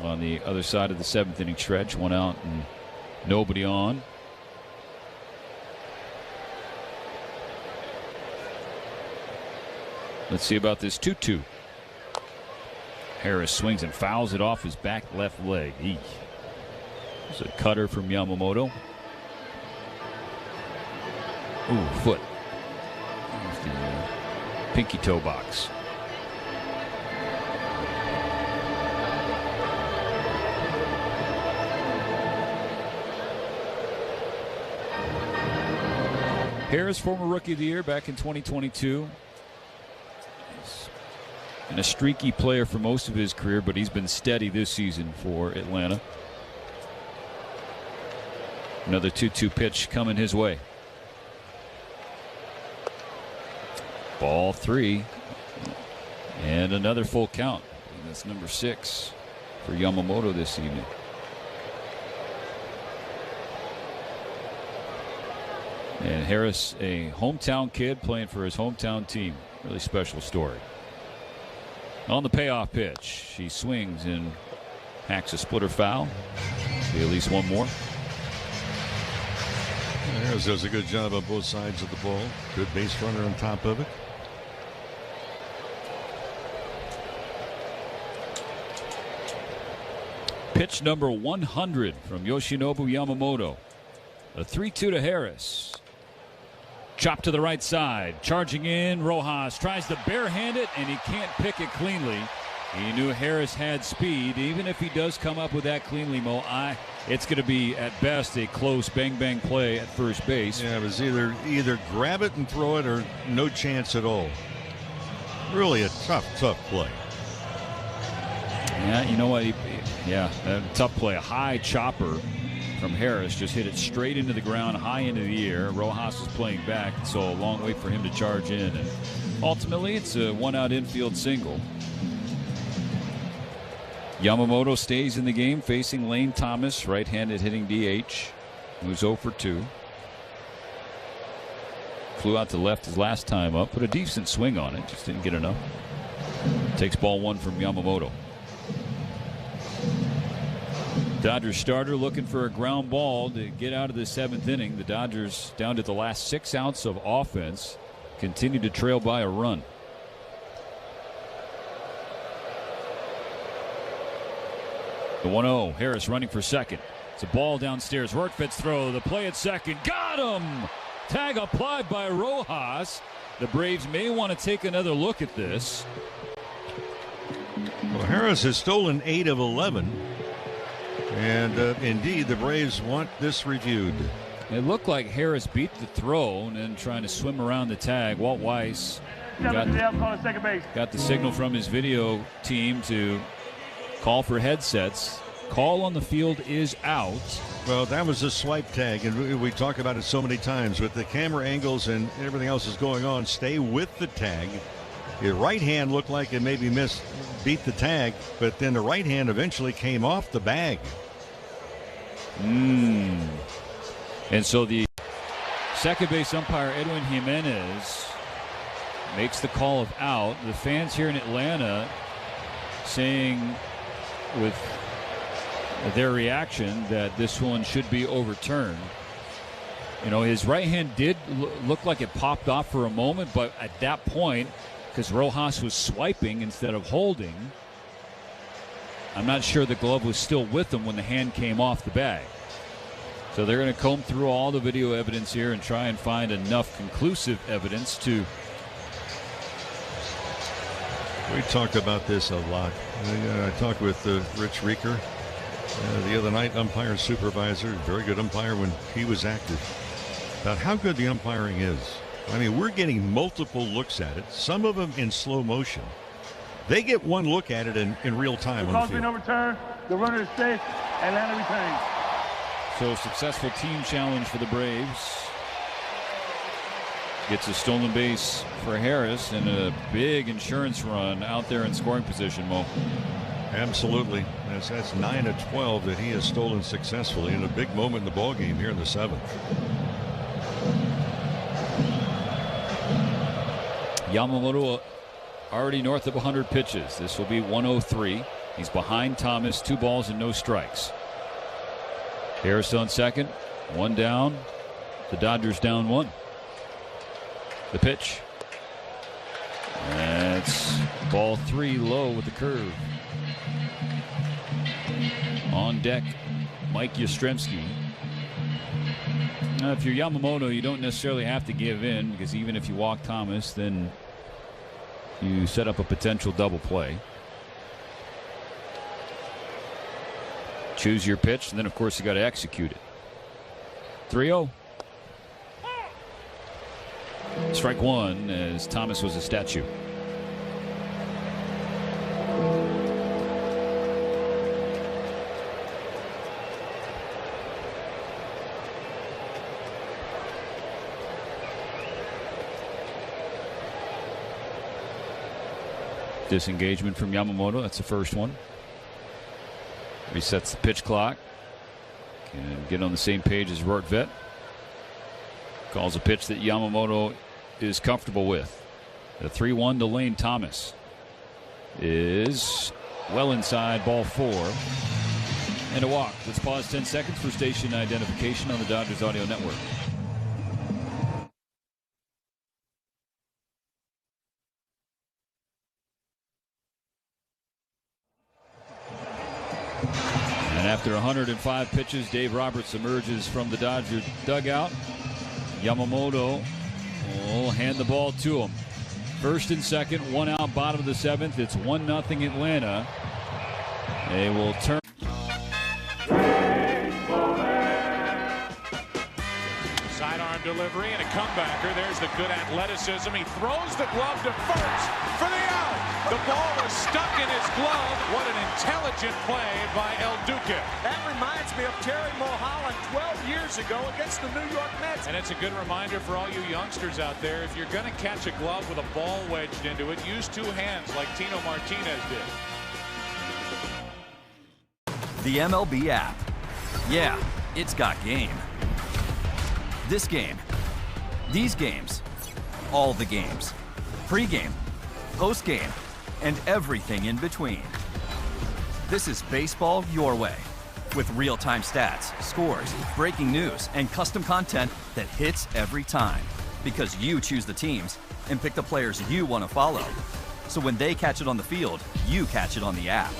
On the other side of the 7th inning stretch, 1 out and nobody on. Let's see about this 2-2. Harris swings and fouls it off his back left leg. There's a cutter from Yamamoto. Ooh, foot. Off the pinky toe box. Harris, former Rookie of the Year back in 2022. He's been a streaky player for most of his career, but he's been steady this season for Atlanta. Another 2-2 pitch coming his way. Ball 3. And another full count. And that's number 6 for Yamamoto this evening. And Harris, a hometown kid playing for his hometown team. Really special story. On the payoff pitch, he swings and hacks a splitter foul. Be at least one more. Harris does a good job on both sides of the ball. Good base runner on top of it. Pitch number 100 from Yoshinobu Yamamoto. A 3-2 to Harris. Chop to the right side. Charging in. Rojas tries to barehand it, and he can't pick it cleanly. He knew Harris had speed. Even if he does come up with that cleanly, Mo, it's going to be, at best, a close bang-bang play at first base. Yeah, it was either grab it and throw it or no chance at all. Really a tough play. Yeah, you know what? A tough play. A high chopper from Harris just hit it straight into the ground, high into the air. Rojas was playing back, so a long way for him to charge in. And ultimately, it's a one-out infield single. Yamamoto stays in the game, facing Lane Thomas, right-handed hitting DH, who's 0 for 2. Flew out to left his last time up, put a decent swing on it, just didn't get enough. Takes ball 1 from Yamamoto. Dodgers starter looking for a ground ball to get out of the 7th inning. The Dodgers, down to the last 6 outs of offense, continue to trail by a run. The 1-0. Harris running for second. It's a ball downstairs. Rortvedt's throw. The play at second. Got him! Tag applied by Rojas. The Braves may want to take another look at this. Well, Harris has stolen 8 of 11. And indeed, the Braves want this reviewed. It looked like Harris beat the throw and then trying to swim around the tag. Walt Weiss got the signal from his video team to call for headsets. Call on the field is out. Well, that was a swipe tag, and we talk about it so many times. With the camera angles and everything else is going on, stay with the tag. Your right hand looked like it maybe beat the tag, but then the right hand eventually came off the bag. And so the second base umpire, Edwin Jimenez, makes the call of out. The fans here in Atlanta saying with their reaction that this one should be overturned. You know, his right hand did look like it popped off for a moment, but at that point, because Rojas was swiping instead of holding, I'm not sure the glove was still with him when the hand came off the bag. So they're going to comb through all the video evidence here and try and find enough conclusive evidence to. We talk about this a lot. I talked with Rich Rieker the other night, umpire supervisor, very good umpire when he was active, about how good the umpiring is. I mean, we're getting multiple looks at it, some of them in slow motion. They get one look at it in real time. The call's been overturned. The runner is safe. Atlanta retains. So successful team challenge for the Braves. Gets a stolen base for Harris and a big insurance run out there in scoring position, Mo. Absolutely. That's 9 of 12 that he has stolen successfully in a big moment in the ball game here in the 7th. Yamamoto already north of 100 pitches. This will be 103. He's behind Thomas, 2 balls and no strikes. Harris on second, 1 down. The Dodgers down 1. The pitch. That's ball 3 low with the curve. On deck, Mike Yastrzemski. Now, if you're Yamamoto, you don't necessarily have to give in, because even if you walk Thomas, then you set up a potential double play. Choose your pitch, and then, of course, you got to execute it. 3-0. Strike 1 as Thomas was a statue. Disengagement from Yamamoto. That's the first one. Resets the pitch clock. Can get on the same page as Rortvedt. Calls a pitch that Yamamoto is comfortable with. The 3-1 to Lane Thomas is well inside, ball 4. And a walk. Let's pause 10 seconds for station identification on the Dodgers Audio Network. And after 105 pitches, Dave Roberts emerges from the Dodger dugout. Yamamoto will hand the ball to him. First and second, one out, bottom of the seventh. It's 1-0 Atlanta. They will turn. Sidearm delivery and a comebacker. There's the good athleticism. He throws the glove to first for the out. The ball was stuck in his glove. What an intelligent play by El Duque. That reminds me of Terry Mulholland 12 years ago against the New York Mets. And it's a good reminder for all you youngsters out there. If you're going to catch a glove with a ball wedged into it, use two hands like Tino Martinez did. The MLB app. Yeah, it's got game. This game. These games. All the games. Pre-game. Post-game. And everything in between. This is baseball your way. With real-time stats, scores, breaking news, and custom content that hits every time. Because you choose the teams and pick the players you want to follow. So when they catch it on the field, you catch it on the app.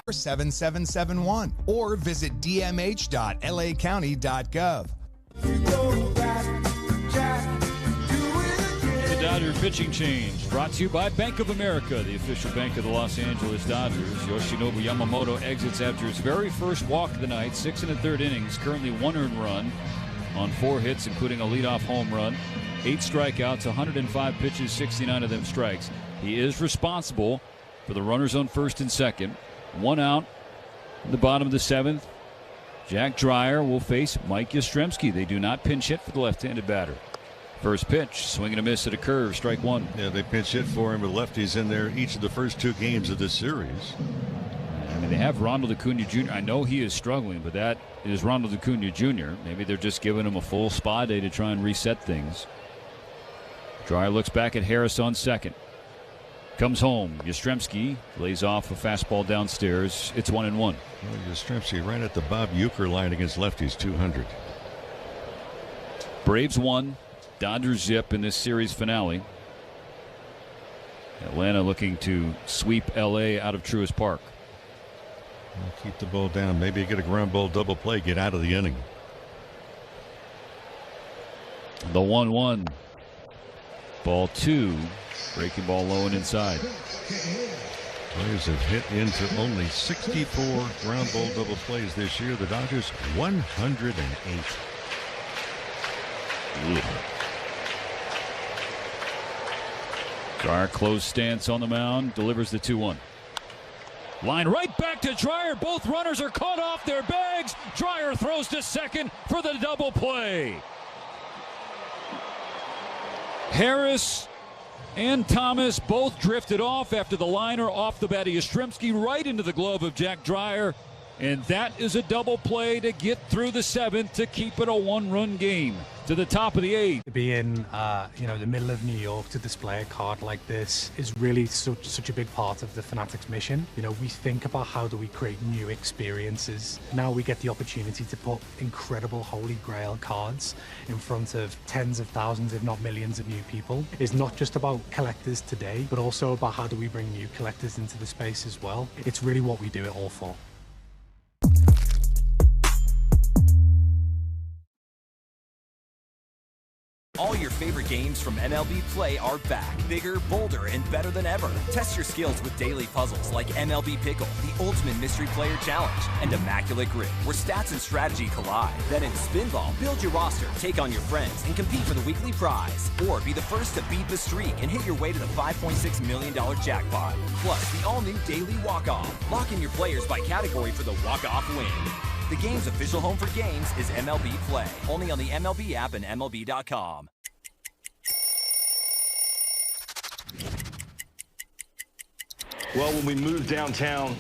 or 7771 or visit dmh.lacounty.gov. The Dodger pitching change brought to you by Bank of America, the official bank of the Los Angeles Dodgers. Yoshinobu Yamamoto exits after his very first walk of the night, 6 1/3 innings, currently 1 earned run on 4 hits, including a leadoff home run, 8 strikeouts, 105 pitches, 69 of them strikes. He is responsible for the runners on first and second. 1 out in the bottom of the 7th. Jack Dreyer will face Mike Yastrzemski. They do not pinch hit for the left-handed batter. First pitch, swing and a miss at a curve, strike one. Yeah, they pinch hit for him with lefties in there each of the first 2 games of this series. I mean, they have Ronald Acuna Jr. I know he is struggling, but that is Ronald Acuna Jr. Maybe they're just giving him a full spa day to try and reset things. Dreyer looks back at Harris on second. Comes home. Yastrzemski lays off a fastball downstairs. It's 1-1. Well, Yastrzemski right at the Bob Uecker line against lefties, 200. Braves 1, Dodgers 0 in this series finale. Atlanta looking to sweep LA out of Truist Park. Well, keep the ball down. Maybe get a ground ball double play. Get out of the inning. The 1-1. Ball 2. Breaking ball low and inside. Braves have hit into only 64 ground ball double plays this year. The Dodgers 108. Dreyer close stance on the mound, delivers the 2-1. Line right back to Dreyer. Both runners are caught off their bags. Dreyer throws to second for the double play. Harris and Thomas both drifted off after the liner off the bat of Yastrzemski right into the glove of Jack Dreyer. And that is a double play to get through the 7th to keep it a 1-run game to the top of the 8th. To be in the middle of New York to display a card like this is really such a big part of the Fanatics mission. You know, we think about how do we create new experiences. Now we get the opportunity to put incredible Holy Grail cards in front of tens of thousands, if not millions of new people. It's not just about collectors today, but also about how do we bring new collectors into the space as well. It's really what we do it all for. All your favorite games from MLB Play are back, bigger, bolder, and better than ever. Test your skills with daily puzzles like MLB Pickle, the Ultimate Mystery Player Challenge, and Immaculate Grip, where stats and strategy collide. Then in Spinball, build your roster, take on your friends, and compete for the weekly prize. Or be the first to beat the streak and hit your way to the $5.6 million jackpot. Plus, the all-new Daily Walk-Off. Lock in your players by category for the walk-off win. The game's official home for games is MLB Play, only on the MLB app and MLB.com. Well, when we moved downtown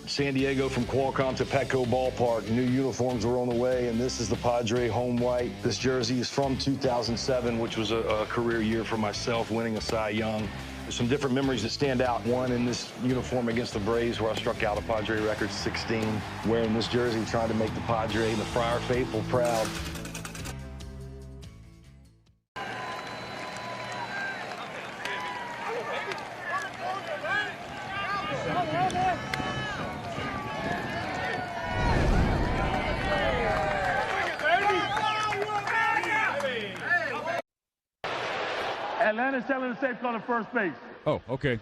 San Diego from Qualcomm to Petco Ballpark. New uniforms were on the way, and this is the Padre home white. This jersey is from 2007, which was a career year for myself, winning a Cy Young. There's some different memories that stand out. One in this uniform against the Braves, where I struck out a Padre record 16, wearing this jersey, trying to make the Padre and the Friar faithful proud. Atlanta's telling the safe call at first base. Oh, okay.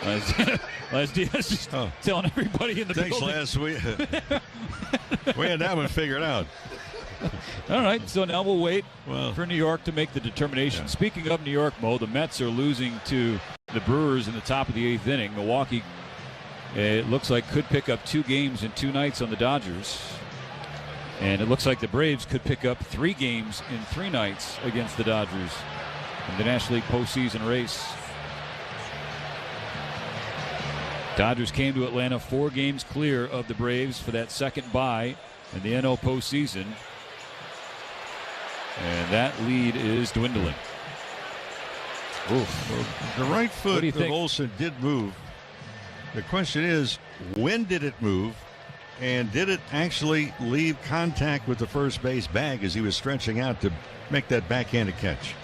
Les Diaz just telling everybody in the Thanks, building. Les. We had that one figured out. All right, so now we'll wait for New York to make the determination. Yeah. Speaking of New York, Mo, the Mets are losing to the Brewers in the top of the 8th inning. Milwaukee, it looks like, could pick up 2 games in 2 nights on the Dodgers. And it looks like the Braves could pick up 3 games in 3 nights against the Dodgers in the National League postseason race. Dodgers came to Atlanta 4 games clear of the Braves for that second bye in the NL postseason. And that lead is dwindling. Oof. Well, the right foot of Olsen did move. The question is, when did it move? And did it actually leave contact with the first base bag as he was stretching out to make that backhanded catch?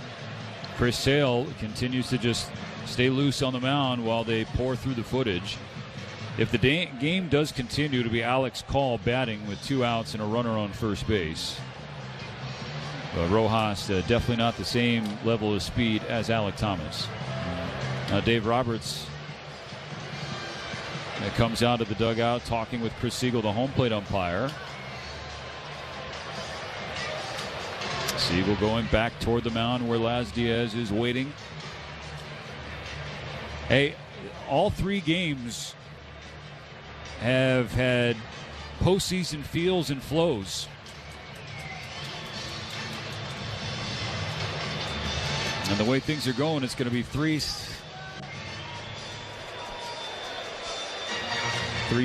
Chris Sale continues to just stay loose on the mound while they pour through the footage. If the game does continue to be Alex Call batting with 2 outs and a runner on first base, Rojas definitely not the same level of speed as Alek Thomas. Dave Roberts comes out of the dugout talking with Chris Siegel, the home plate umpire. Siegel going back toward the mound where Las Diaz is waiting. Hey, all 3 games have had postseason feels and flows. And the way things are going, it's going to be 3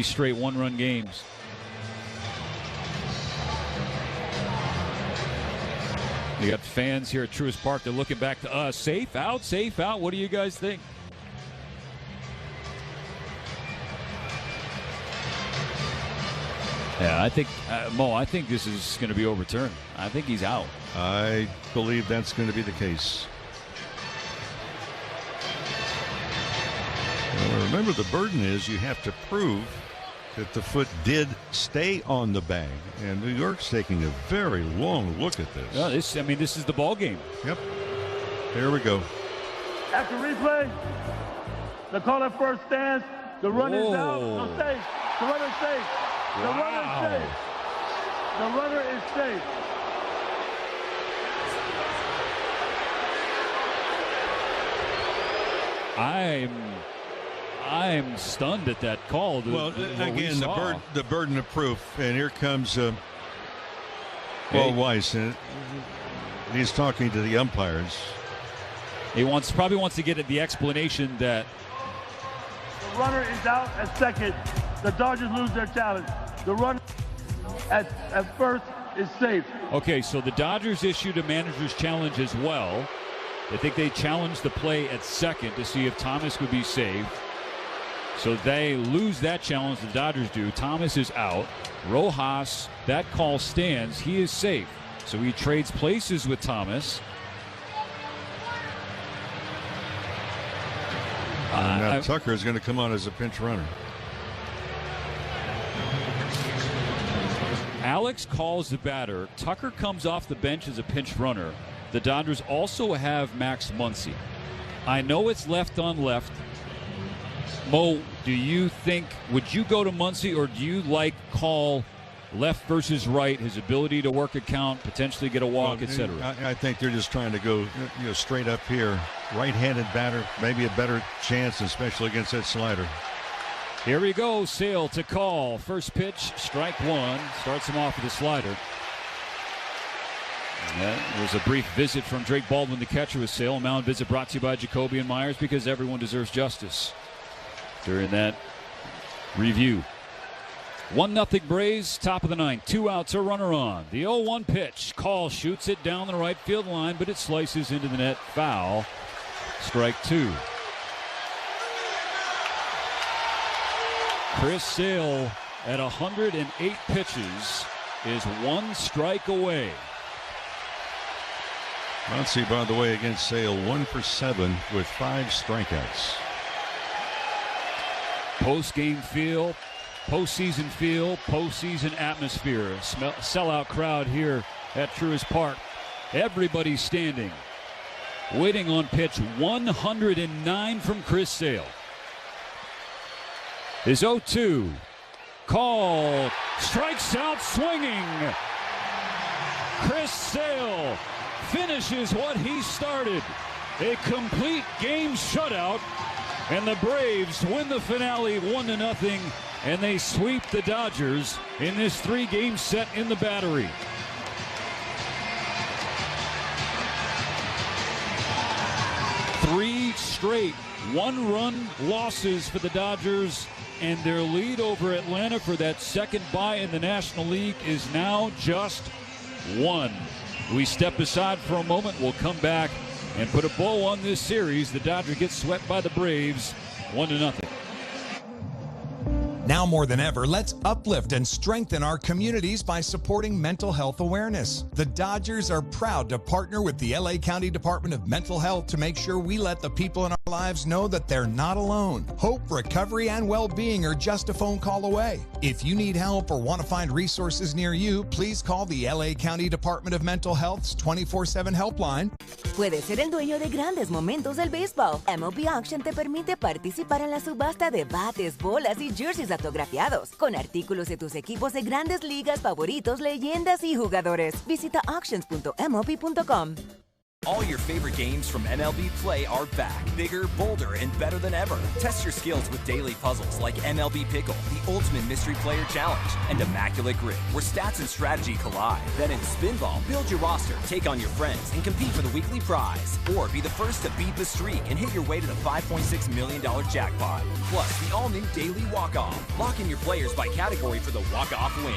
straight 1-run games. You got fans here at Truist Park. They're looking back to us. Safe out, safe out. What do you guys think? Yeah, I think, Mo, I think this is going to be overturned. I think he's out. I believe that's going to be the case. Well, remember, the burden is you have to prove that the foot did stay on the bag, and New York's taking a very long look at this. Yeah, this is the ball game. Yep. There we go. After replay, the call at first stands. The run is out. No safe. The runner is safe. The runner is safe. The runner is safe. I'm stunned at that call. Well, again, the burden of proof, and here comes Paul Weiss, and he's talking to the umpires. He probably wants to get at the explanation that the runner is out at second. The Dodgers lose their challenge. The runner at first is safe. Okay, so the Dodgers issued a manager's challenge as well. I think they challenged the play at second to see if Thomas would be safe. So they lose that challenge, the Dodgers do. Thomas is out. Rojas, that call stands. He is safe. So he trades places with Thomas. Now Tucker is going to come on as a pinch runner. Alex calls the batter. Tucker comes off the bench as a pinch runner. The Dodgers also have Max Muncy. I know it's left on left. Mo, do you think, would you go to Muncy, or do you like call left versus right, his ability to work a count, potentially get a walk, etc.? I think they're just trying to go straight up here. Right-handed batter, maybe a better chance, especially against that slider. Here we go. Sale to call. First pitch, strike 1. Starts him off with a slider. And that was a brief visit from Drake Baldwin, the catcher, with Sale. Mound visit brought to you by Jacoby and Myers, because everyone deserves justice. During that Review. 1-0 Braves, top of the ninth. 2 outs, a runner on. The 0-1 pitch. Call shoots it down the right field line, but it slices into the net. Foul. Strike 2. Chris Sale at 108 pitches is 1 strike away. Muncy, by the way, against Sale, 1 for 7 with 5 strikeouts. Post-game feel, postseason feel, postseason atmosphere. Sellout crowd here at Truist Park. Everybody standing, waiting on pitch 109 from Chris Sale. His 0-2. Call. Strikes out swinging. Chris Sale finishes what he started. A complete game shutout. And the Braves win the finale 1-0, and they sweep the Dodgers in this 3-game set in the Battery. Three straight 1-run losses for the Dodgers, and their lead over Atlanta for that second bye in the National League is now just 1. We step aside for a moment. We'll come back and put a bow on this series. The Dodgers get swept by the Braves 1-0. Now more than ever, let's uplift and strengthen our communities by supporting mental health awareness. The Dodgers are proud to partner with the LA County Department of Mental Health to make sure we let the people in our lives know that they're not alone. Hope, recovery, and well-being are just a phone call away. If you need help or want to find resources near you, please call the LA County Department of Mental Health's 24/7 helpline. Puedes ser el dueño de grandes momentos del béisbol. MLB Auction te permite participar en la subasta de bates, bolas y jerseys autografiados, con artículos de tus equipos de grandes ligas favoritos, leyendas y jugadores. Visita auctions.mlb.com. All your favorite games from MLB Play are back, bigger, bolder, and better than ever. Test your skills with daily puzzles like MLB Pickle, the Ultimate Mystery Player Challenge, and Immaculate Grid, where stats and strategy collide. Then in Spinball, build your roster, take on your friends, and compete for the weekly prize. Or be the first to beat the streak and hit your way to the $5.6 million jackpot. Plus, the all-new Daily Walk-Off. Lock in your players by category for the walk-off win.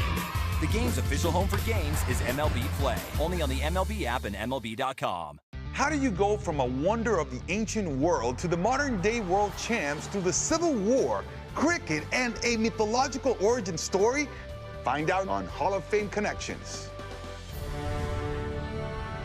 The game's official home for games is MLB Play, only on the MLB app and MLB.com. How do you go from a wonder of the ancient world to the modern-day world champs through the Civil War, cricket, and a mythological origin story? Find out on Hall of Fame Connections.